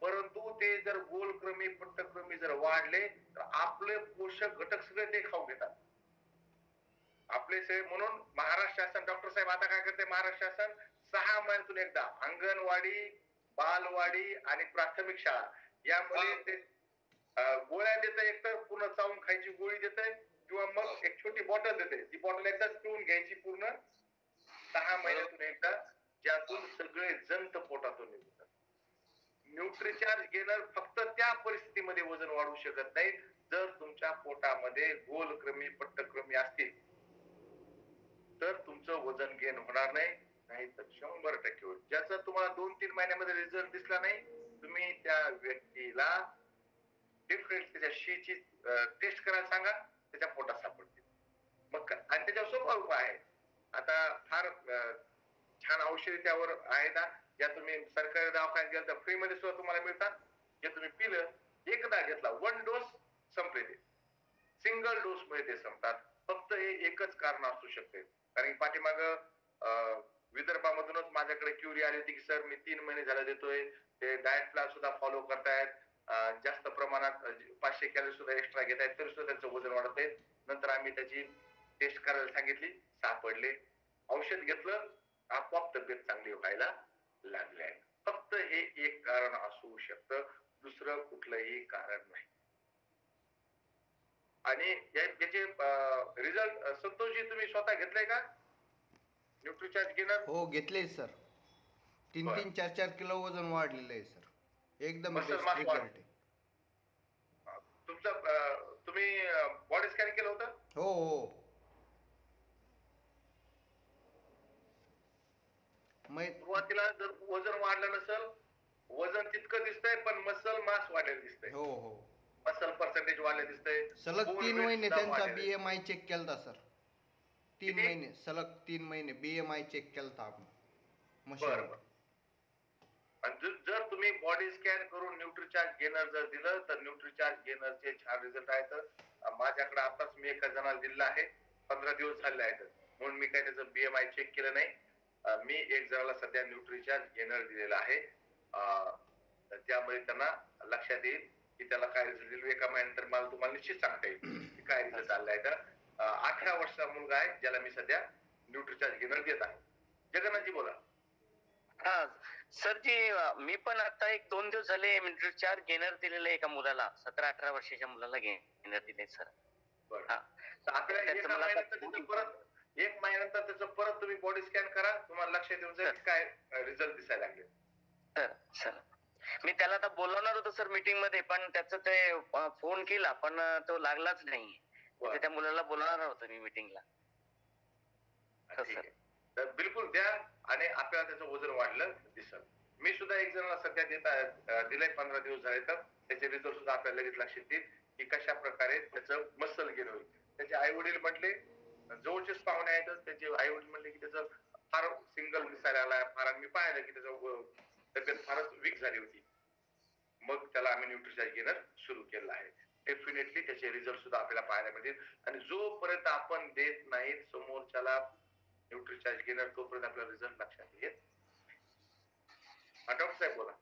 परंतु ते जर गोलक्रमी पट्टक्रमी जर वाढले तर आपले पोषक घटक सगळे ते खाऊ घेतात आपले म्हणून महाराष्ट्र शासन, डॉक्टर साहेब आता काय करते महाराष्ट्र शासन, 6 महिन्यातून एकदा अंगणवाडी, बालवाडी आणि प्राथमिक शाळा यामध्ये ते गोळ्या देते, एकतर पूर्ण चावून खायची गोळी देते किंवा मग एक छोटी बॉटल देते, ती बॉटल एकदाच पिऊन घ्यायची पूर्ण 6 महिन्यातून एकदा, ज्यातून सगळे जंत पोटातून निघतात. न्यूट्रिचार्ज घेणं फक्त त्या परिस्थितीमध्ये वजन वाढवू शकत नाही जर तुमच्या पोटामध्ये गोलक्रमी पट्टक्रमी असतील तर तुमचं वजन गेन होणार नाही, नाहीतर 100% होईल. ज्याचा तुम्हाला 2-3 महिन्यामध्ये रिझल्ट दिसला नाही, तुम्ही त्या व्यक्तीला डिफरंट त्याच्या शीची टेस्ट करायला सांगा, त्याच्या पोटात सापडतील. मग आणि त्याच्यावर सोपा उपाय आहे. आता फार छान औषधी त्यावर आहे ना, ज्या तुम्ही सरकारी दवाखान्यात गेला तर फ्री मध्ये सुद्धा तुम्हाला मिळतात. जे तुम्ही पिलं, एकदा घेतला, 1 डोस संपले ते, सिंगल डोस मध्ये ते संपतात. फक्त हे एकच कारण असू शकते, कारण पाठीमाग विदर्भामधूनच माझ्याकडे क्युरी आली होती की सर मी 3 महिने झाले देतोय, ते डाएट प्लॅन सुद्धा फॉलो करतायत, जास्त प्रमाणात 500 कॅलरी सुद्धा एक्स्ट्रा घेत आहेत तरी सुद्धा त्यांचं वजन वाढत आहे. नंतर आम्ही त्याची टेस्ट करायला सांगितली, सापडले, औषध घेतलं, आपोआप तब्येत चांगली व्हायला लागली आहे. फक्त हे एक कारण असू शकतं, दुसरं कुठलंही कारण नाही. आणि याचे रिझल्ट संतोषजी तुम्ही स्वतः घेतले का न्यूट्रिचार्ज घेणार? हो घेतले सर. 3-3, 4-4 किलो वजन वाढलेलं आहे सर. एकदम मसल बेस्ट मास रिझल्ट वाढ. आहे. तुमचं तुम्ही बॉडी स्कॅन केलं होतं? हो हो. सुरुवातीला जर वजन वाढलं नसेल, वजन तितकं दिसतंय पण मसल मास वाढलेलं दिसतंय, हो हो. मसल पर्सेंटेज वाढले दिसतंय. सलग 3 महिने त्यांचा बीएमआय चेक केलता सर. 3 किती? महिने सलग 3 महिने बीएमआय चेक केलता आपण. बरोबर. आणि जर तुम्ही बॉडी स्कॅन करून न्यूट्रिचार्ज गेनर जर दिलं तर न्यूट्रिचार्ज गेनरचे छान रिझल्ट आहेत. माझ्याकडे आताच मी एका जणाला दिलेला आहे, 15 दिवस झाले आहेत, म्हणून मी काही त्याचं बीएमआय चेक केलं नाही. मी एक जणाला सध्या न्यूट्रिचार्ज गेनर दिलेला आहे, त्यामध्ये त्यांना लक्षात येईल की त्याला काय रिझल्ट दिले. एका महिन्यानंतर मला तुम्हाला निश्चित सांगता येईल की काय रिझल्ट आलाय. तर 18 वर्षाचा मुलगा आहे ज्याला मी सध्या न्यूट्रिचार्ज गेनर देत आहे. जगन्नाथजी बोला. हा सर जी, मी पण आता 1-2 दिवस झाले न्यूट्रिचार्ज गेनर दिलेलं आहे एका मुलाला, 17-18 वर्षाच्या मुलाला गेनर दिले सर. बरं, आपल्याला एका महिन्यानंतर त्याचं परत 1 महिन्यानंतर त्याचं परत तुम्ही बॉडी स्कॅन करा, तुम्हाला लक्षात येऊन जाईल काय रिझल्ट दिसायला लागले. सर मी त्याला आता बोलवणार होतो सर मीटिंग मध्ये, पण त्याचं ते फोन केला पण तो लागलाच नाही. त्या मुलाला बोलवणार होतो मी मीटिंगला. तर बिलकुल द्या आणि आपल्याला त्याचं वजन वाढलं दिसत. मी सुद्धा एक जणांना सध्या दिलंय 15 दिवस झाले, तर त्याचे रिझल्ट सुद्धा आपल्याला लगेच लक्षात येईल की कशा प्रकारे त्याचं मसल गेन होईल. त्याचे आई वडील म्हटले, जवळचेच पाहुणे आहेत, त्याचे आई वडील म्हणले की त्याचं फार सिंगल दिसायला आलाय, फार मी पाहिलं की त्याचं तब्येत फारच वीक झाली होती. मग त्याला आम्ही न्यूट्रिचार्ज गेनर सुरू केलं आहे. डेफिनेटली त्याचे रिझल्ट सुद्धा आपल्याला पाहायला मिळतील. आणि जोपर्यंत आपण देत नाहीत समोरच्याला न्यूट्रिचार्ज गेनर, तोपर्यंत आपला रिझल्ट लक्षात येत. डॉक्टर साहेब बोला.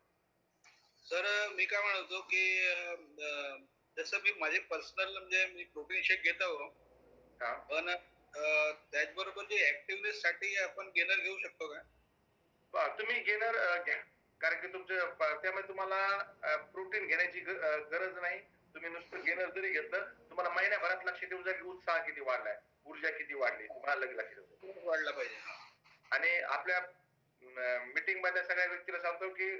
सर मी काय म्हणतो की जसं मी माझे पर्सनल म्हणजे मी प्रोटीन शेक घेतो, पण त्याचबरोबर जे ऍक्टिव्हनेस साठी आपण गेनर घेऊ शकतो का? तुम्ही गेनर घ्या, कारण की तुमच्या त्यामध्ये तुम्हाला प्रोटीन घेण्याची गरज नाही. तुम्ही नुसतं गेनर जरी घेतलं, तुम्हाला महिन्याभरात लक्षात येऊन जाईल उत्साह किती वाढलाय, ऊर्जा किती वाढली, तुम्हाला लगेच लक्षात येईल. वाढला पाहिजे. आणि आपल्या मीटिंग मध्ये सगळ्या व्यक्तीला सांगतो की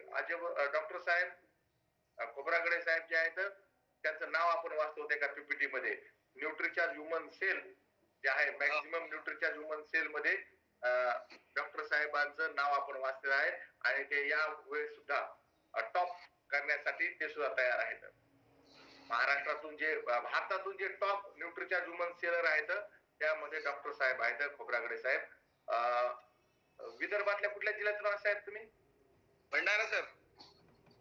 डॉक्टर साहेब खोब्रागडे साहेब जे आहेत त्यांचं नाव आपण वाचतो त्या पीपीटी मध्ये. न्यूट्रिचार्ज ह्युमन सेल जे आहे, मॅक्झिमम न्यूट्रिचार्ज ह्युमन सेल मध्ये डॉक्टर साहेबांचं नाव आपण वाचलेलं आहे आणि ते या वेळेस सुद्धा टॉप करण्यासाठी ते सुद्धा तयार आहेत. महाराष्ट्रातून जे भारतातून जे टॉप न्यूट्रिचार्ज वुमन सेलर आहेत त्यामध्ये डॉक्टर साहेब आहेत, खोब्रागडे साहेब. विदर्भातल्या कुठल्या जिल्ह्यातून आहात साहेब तुम्ही? भंडारा सर.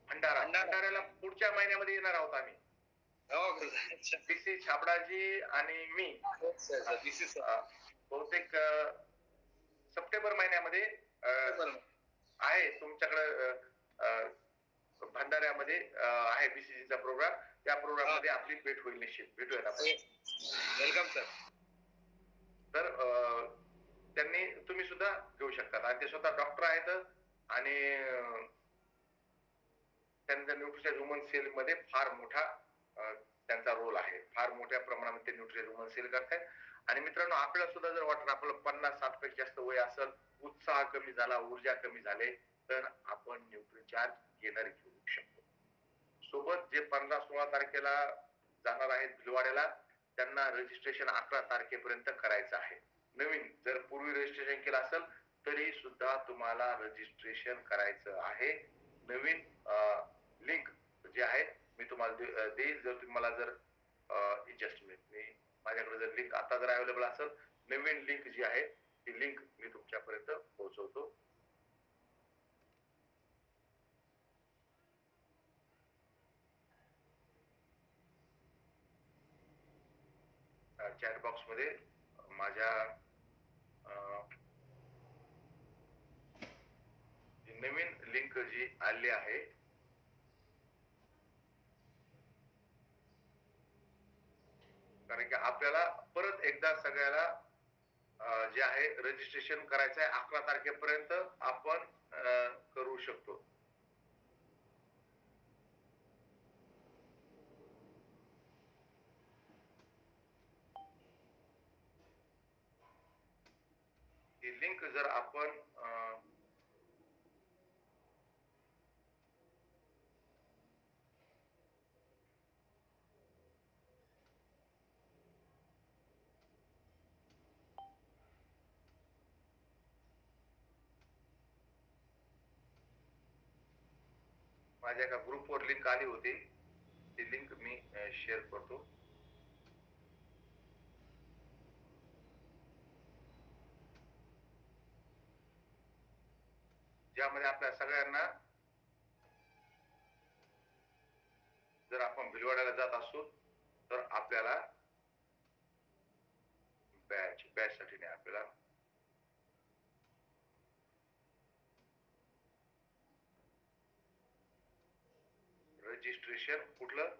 भंडाऱ्याला पुढच्या महिन्यामध्ये येणार आहोत आम्ही. पीसी छाबडाजी आणि मी बहुतेक सप्टेंबर महिन्यामध्ये आहे तुमच्याकडे भंडाऱ्यामध्ये आहे बीसीसीचा प्रोग्राम. त्या प्रोग्राम मध्ये आपली भेट होईल निश्चित. भेटूयात आपण. Welcome sir. तर त्यांनी तुम्ही सुद्धा घेऊ शकता आणि ते स्वतः डॉक्टर आहेत आणि त्यांचा न्यूट्रिशन वुमन सेल मध्ये फार मोठा त्यांचा रोल आहे. फार मोठ्या प्रमाणामध्ये ते न्यूट्रिशन वुमन सेल करतात. आणि मित्रांनो आपल्याला सुद्धा जर वाटत आपलं 50-60 पेक्षा जास्त वय असेल, उत्साह कमी झाला, ऊर्जा कमी झाले, तर आपण न्यूट्रिचार्ज गेनर घेऊ शकतो. सोबत जे 15-16 तारखेला जाणार आहेत भिलवाड्याला त्यांना रजिस्ट्रेशन 11 तारखेपर्यंत करायचं आहे. नवीन जर पूर्वी रजिस्ट्रेशन केलं असेल तरी सुद्धा तुम्हाला रजिस्ट्रेशन करायचं आहे. नवीन लिंक जे आहे मी तुम्हाला देईल. जर तुम्हाला जर जस्ट मी माझ्याकडे जर लिंक आता जर अवेलेबल असेल, नवीन लिंक जी आहे ती लिंक मी तुमच्यापर्यंत पोहोचवतो. चॅट बॉक्स मध्ये माझ्या नवीन लिंक जी आली आहे कारण की आपल्याला परत एकदा सगळ्याला जे आहे रजिस्ट्रेशन करायचं आहे. 11 तारखेपर्यंत आपण करू शकतो. ही लिंक जर आपण माझ्या एका ग्रुपवर लिंक आली होती, ती लिंक मी शेअर करतो. ज्यामध्ये आपल्या सगळ्यांना जर आपण भिलवाड्याला जात असू तर आपल्याला बॅच साठी नाही, आपल्याला रजिस्ट्रेशन कुठलं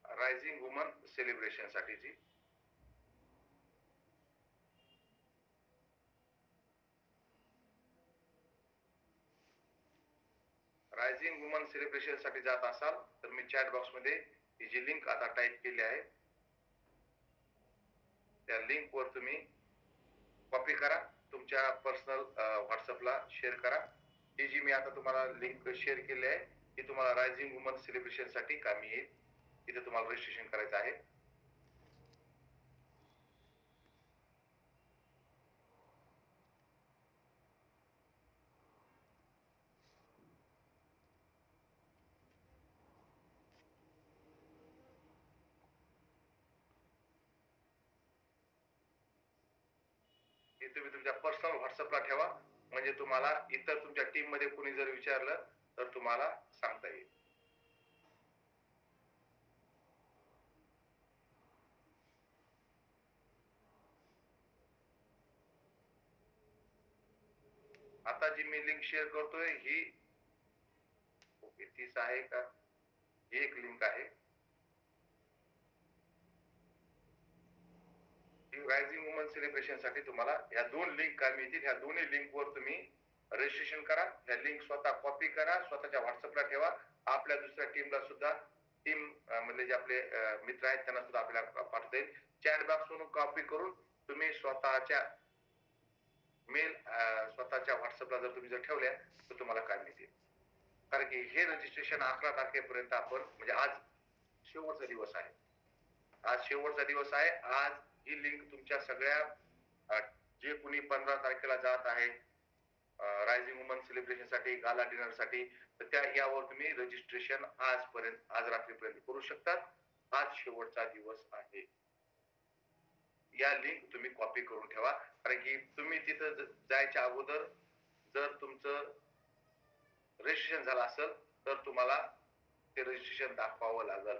रायझिंग वुमन सेलिब्रेशन साठीची रायझिंग वुमन सेलिब्रेशन साठी जात असाल तर मी चॅट बॉक्स मध्ये ही जी लिंक आता टाईप केली आहे त्या लिंक वर तुम्ही कॉपी करा, तुमच्या पर्सनल व्हॉट्सअपला शेअर करा. ही जी मी आता तुम्हाला लिंक शेअर केली आहे ही तुम्हाला रायझिंग वुमन सेलिब्रेशन साठी कामी येईल. इथे तुम्हाला रजिस्ट्रेशन करायचं आहे. हे तुम्ही तुमच्या पर्सनल व्हॉट्सअपला ठेवा, म्हणजे तुम्हाला इतर तुमच्या टीम मध्ये कोणी जर विचारलं तर तुम्हाला सांगता येईल. आता जी मी लिंक शेअर करतोय ही ओके तीच आहे का? ही एक लिंक आहे. रायझिंग वुमन सेलिब्रेशन साठी तुम्हाला ह्या दोन लिंक कामी येतील. ह्या दोन्ही लिंक वर तुम्ही रजिस्ट्रेशन करा. ह्या लिंक स्वतः कॉपी करा, स्वतःच्या व्हॉट्सअपला ठेवा. आपल्या दुसऱ्या टीमला सुद्धा टीम मधले जे आपले मित्र आहेत त्यांना सुद्धा आपल्याला पाठवता येईल. चॅट बॉक्स वरून कॉपी करून तुम्ही स्वतःच्या मेल स्वतःच्या व्हॉट्सअपला जर तुम्ही जर ठेवल्या तर तुम्हाला कामी येतील. कारण की हे रजिस्ट्रेशन 11 तारखेपर्यंत आपण म्हणजे आज शेवटचा दिवस आहे. आज शेवटचा दिवस आहे. आज ही लिंक तुमच्या सगळ्या जे कुणी 15 तारखेला जात आहे रायझिंग वुमन सेलिब्रेशन साठी, गाला डिनर साठी, तर त्या यावर तुम्ही रजिस्ट्रेशन आज रात्रीपर्यंत करू शकतात. आज शेवटचा दिवस आहे. या लिंक तुम्ही कॉपी करून ठेवा, कारण की तुम्ही तिथं जायच्या अगोदर जर तुमचं रजिस्ट्रेशन झालं असेल तर तुम्हाला ते रजिस्ट्रेशन दाखवावं लागेल.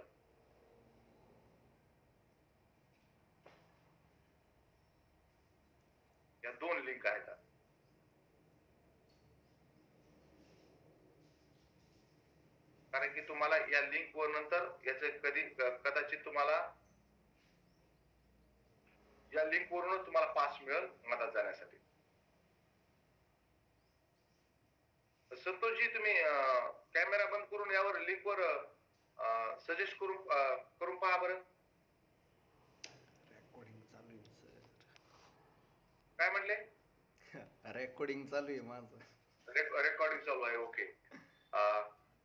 या 2 लिंक आहेत. कारण की तुम्हाला या लिंक वर नंतर याचे कदाचित तुम्हाला या लिंक वरूनच तुम्हाला पास मिळेल मधात जाण्यासाठी. संतोषजी तुम्ही कॅमेरा बंद करून यावर लिंक वर सजेस्ट करून पहा बरं. रेकॉर्डिंग चालू आहे सर. काय म्हणले? रेकॉर्डिंग चालू आहे माझं. रेकॉर्डिंग चालू आहे. ओके.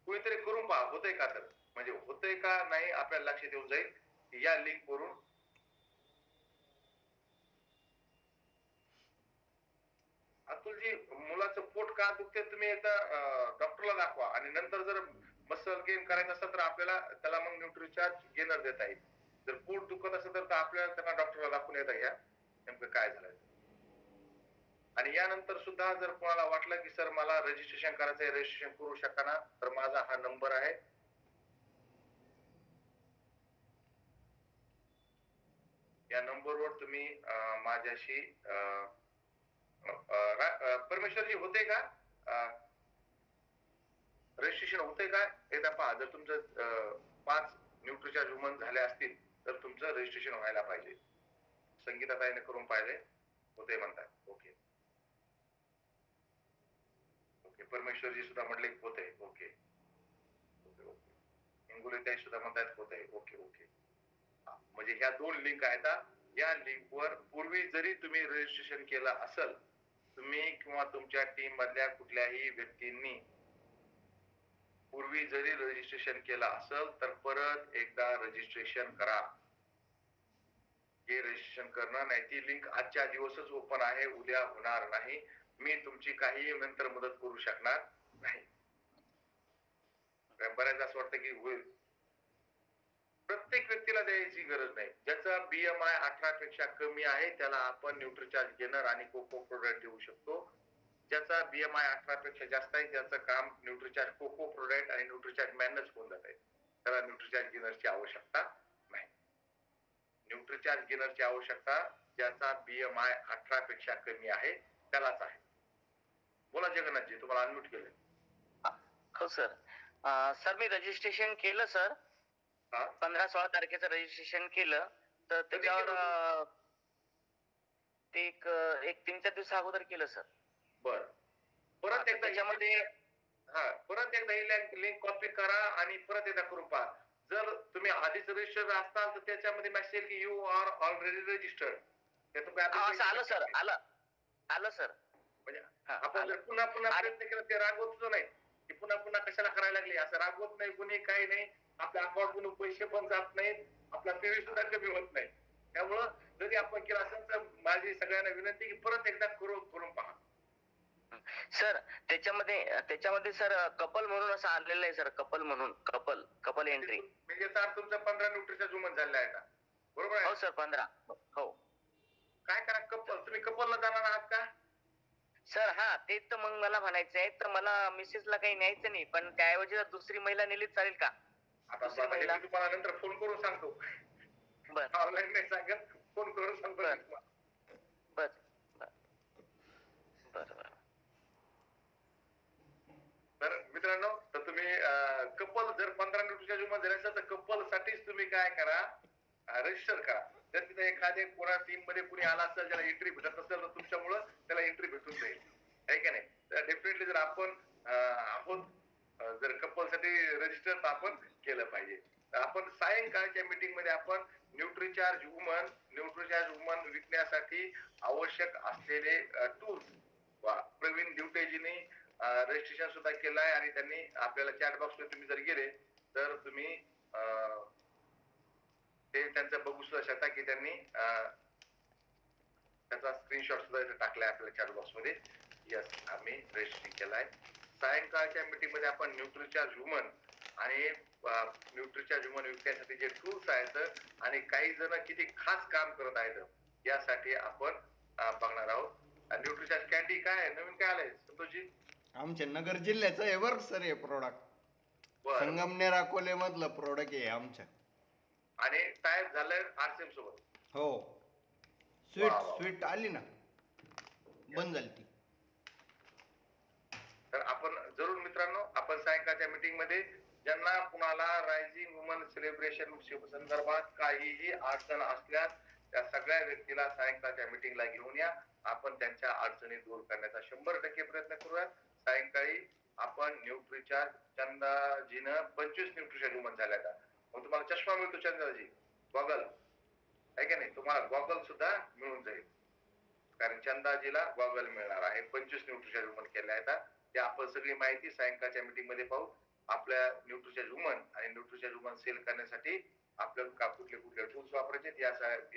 कुणीतरी करून पहा होतंय का, तर म्हणजे होतंय का नाही आपल्याला लक्षात येऊन जाईल या लिंक वरून. अतुलजी, मुलाचं पोट का दुखते तुम्ही एकदा डॉक्टरला दाखवा आणि नंतर जर मसल गेन करायचं असेल तर आपल्याला त्याला मग न्यूट्रिचार्ज गेनर देता येईल. जर पोट दुखत असेल तर आपल्याला त्यांना डॉक्टरला दाखवून येता घ्या नेमकं काय झालंय. आणि यानंतर सुद्धा जर कोणाला वाटलं की सर मला रजिस्ट्रेशन करायचंय, रजिस्ट्रेशन करू शकता ना, तर माझा हा नंबर आहे. या नंबरवर तुम्ही माझ्याशी परमेश्वरजी होते का रजिस्ट्रेशन होते का एकदा पहा. जर तुमचं 5 न्यूट्रिचार्ज वुमन झाले असतील तर तुमचं रजिस्ट्रेशन व्हायला पाहिजे. संगीताताईने करून पाहिजे, होते म्हणतात. Okay okay. परमेश्वरजी सुद्धा म्हटले होते. Okay okay okay. इंगोलीताई सुद्धा म्हणतात होते. Okay okay. म्हणजे ह्या 2 लिंक आहेत. या लिंक वर पूर्वी जरी तुम्ही रजिस्ट्रेशन केलं असेल, तुम्ही किंवा तुमच्या टीम मधल्या कुठल्याही व्यक्तींनी पूर्वी जरी रजिस्ट्रेशन केलं असेल तर परत एकदा रजिस्ट्रेशन करा. हे रजिस्ट्रेशन करणं नाही. ती लिंक आजच्या दिवसच ओपन आहे, उद्या होणार नाही. मी तुमची काही नंतर मदत करू शकणार नाही. बऱ्याच असं वाटतं की होईल. प्रत्येक व्यक्तीला द्यायची गरज नाही. ज्याचा BMI 18 पेक्षा कमी आहे त्याला आपण न्यूट्रिचार्ज गेनर आणि कोको प्रोडक्ट देऊ शकतो. ज्याचा BMI 18 पेक्षा जास्त आहे त्याचं काम न्यूट्रिचार्ज कोको प्रोडक्ट आणि न्यूट्रिचार्ज मॅनच होऊन जात आहे. त्याला न्यूट्रिचार्ज गेनरची आवश्यकता नाही. न्यूट्रिचार्ज गेनरची आवश्यकता ज्याचा BMI 18 पेक्षा कमी आहे त्यालाच आहे. बोला जगन्नाथजी, तुम्हाला अनम्यूट केलं. हो सर. सर मी रजिस्ट्रेशन केलं सर. 15-16 तारखेचं रजिस्ट्रेशन केलं तर त्याच्यावर ते एक 3-4 दिवसा अगोदर केलं सर. बर. परत एकदा त्याच्यामध्ये परत एकदा ही लिंक कॉपी करा आणि परत एकदा करून पहा. जर तुम्ही आधीच रजिस्टर असताल तर त्याच्यामध्ये मेसेज की यू आर ऑलरेडी रजिस्टर्ड. असं आलं सर. आलं सर. म्हणजे आपण जर पुन्हा प्रयत्न केला ते रागवत नाही की पुन्हा कशाला करायला लागले, असं रागवत नाही कुणी, काही नाही. आपल्या अकाउंट मधून पैसे पण जात नाहीत, आपला पीव्ही सुद्धा कमी होत नाही. त्यामुळं जरी आपण केलं असेल तर माझी सगळ्यांना विनंती की परत एकदा करून पहा. सर त्याच्यामध्ये सर कपल म्हणून असं आलेलं आहे सर. कपल एंट्री म्हणजे तुमचा 15 न्यूट्रिचार्ज वुमन झालेला आहे का? बरोबर आहे. हो सर 15. हो. काय करा, तुम्ही कपलला जाणार आहात का सर? हा तेच तर मग मला म्हणायचं आहे. तर मला मिसेसला काही न्यायचं नाही, पण त्याऐवजी जर दुसरी महिला नेली चालेल का? आता मी तुम्हाला नंतर फोन करून सांगतो. बरं. ऑनलाईन नाही सांगत, फोन करून सांगतो. बर बर बर. तर मित्रांनो, तर तुम्ही कपल जर 15 न्यूट्रिचार्ज वुमन झाले असेल तर कपल साठीच तुम्ही काय करा, रजिस्टर करा. जर तिथे एखाद्या कोणा टीम मध्ये कुणी आला असेल ज्याला एंट्री भेटत असेल तर तुमच्यामुळं त्याला एंट्री भेटून जाईल, आहे का नाही? तर डेफिनेटली जर आपण आहोत जर कपल साठी रजिस्टर तर आपण केलं पाहिजे. तर आपण सायंकाळच्या मीटिंग मध्ये आपण न्यूट्रिचार्ज वुमन विकण्यासाठी आवश्यक असलेले टूल्स प्रवीण दिवटेजींनी रजिस्ट्रेशन सुद्धा केलं आहे आणि त्यांनी आपल्याला चॅट बॉक्स मध्ये तुम्ही जर गेले तर तुम्ही ते त्यांचं बघू सुद्धा शकता की त्यांनी त्याचा स्क्रीनशॉट सुद्धा इथे टाकलाय आपल्या चॅट बॉक्स मध्ये. यस, आम्ही रजिस्ट्रेशन केलाय. सायंकाळच्या मीटिंग मध्ये आपण न्यूट्रिचार्ज ह्युमन आणि न्यूट्रिचार्ज ह्युमन विकण्यासाठी जे टूल्स आहेत आणि काही जण किती खास काम करत आहेत यासाठी आपण बघणार आहोत. न्यूट्रिचार्ज कॅन्डी काय नवीन काय आलंय संतोषजी? आमच्या नगर जिल्ह्याचं आहे बरं सर हे प्रोडक्ट. संगमनेर अकोले मधलं प्रोडक्ट आहे आमच्या. आणि टाईप झालंय आरसीएम सोबत. हो, स्वीट आली ना, बंद झाली ती. तर आपण जरूर मित्रांनो, आपण सायंकाळच्या मीटिंग मध्ये ज्यांना कुणाला रायझिंग वुमन सेलिब्रेशन संदर्भात काहीही अडचण असल्यास त्या सगळ्या व्यक्तीला सायंकाळच्या मीटिंगला घेऊन या. आपण त्यांच्या अडचणी दूर करण्याचा 100% प्रयत्न करूया. सायंकाळी आपण न्यूट्रिचार्ज चंदाजीनं 25 न्यूट्रिशन वुमन झाल्या. मग तुम्हाला चष्मा मिळतो चंदाजी, गॉगल आहे की नाही, तुम्हाला गॉगल सुद्धा मिळून जाईल कारण चंदाजीला गॉगल मिळणार आहे. 25 न्यूट्रिशन वुमन केल्या आहेत. ते आपण सगळी माहिती सायंकाळच्या मीटिंग मध्ये पाहू. आपल्या न्यूट्रिशन वुमन आणि न्यूट्रिशन वुमन सेल करण्यासाठी आपल्याला कुठले कुठले टूल्स वापरायचे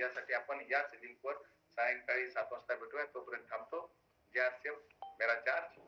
यासाठी आपण याच लिंकवर सायंकाळी 7 वाजता भेटूया. तोपर्यंत थांबतो. जय आरसीएम, मेरा चार्ज.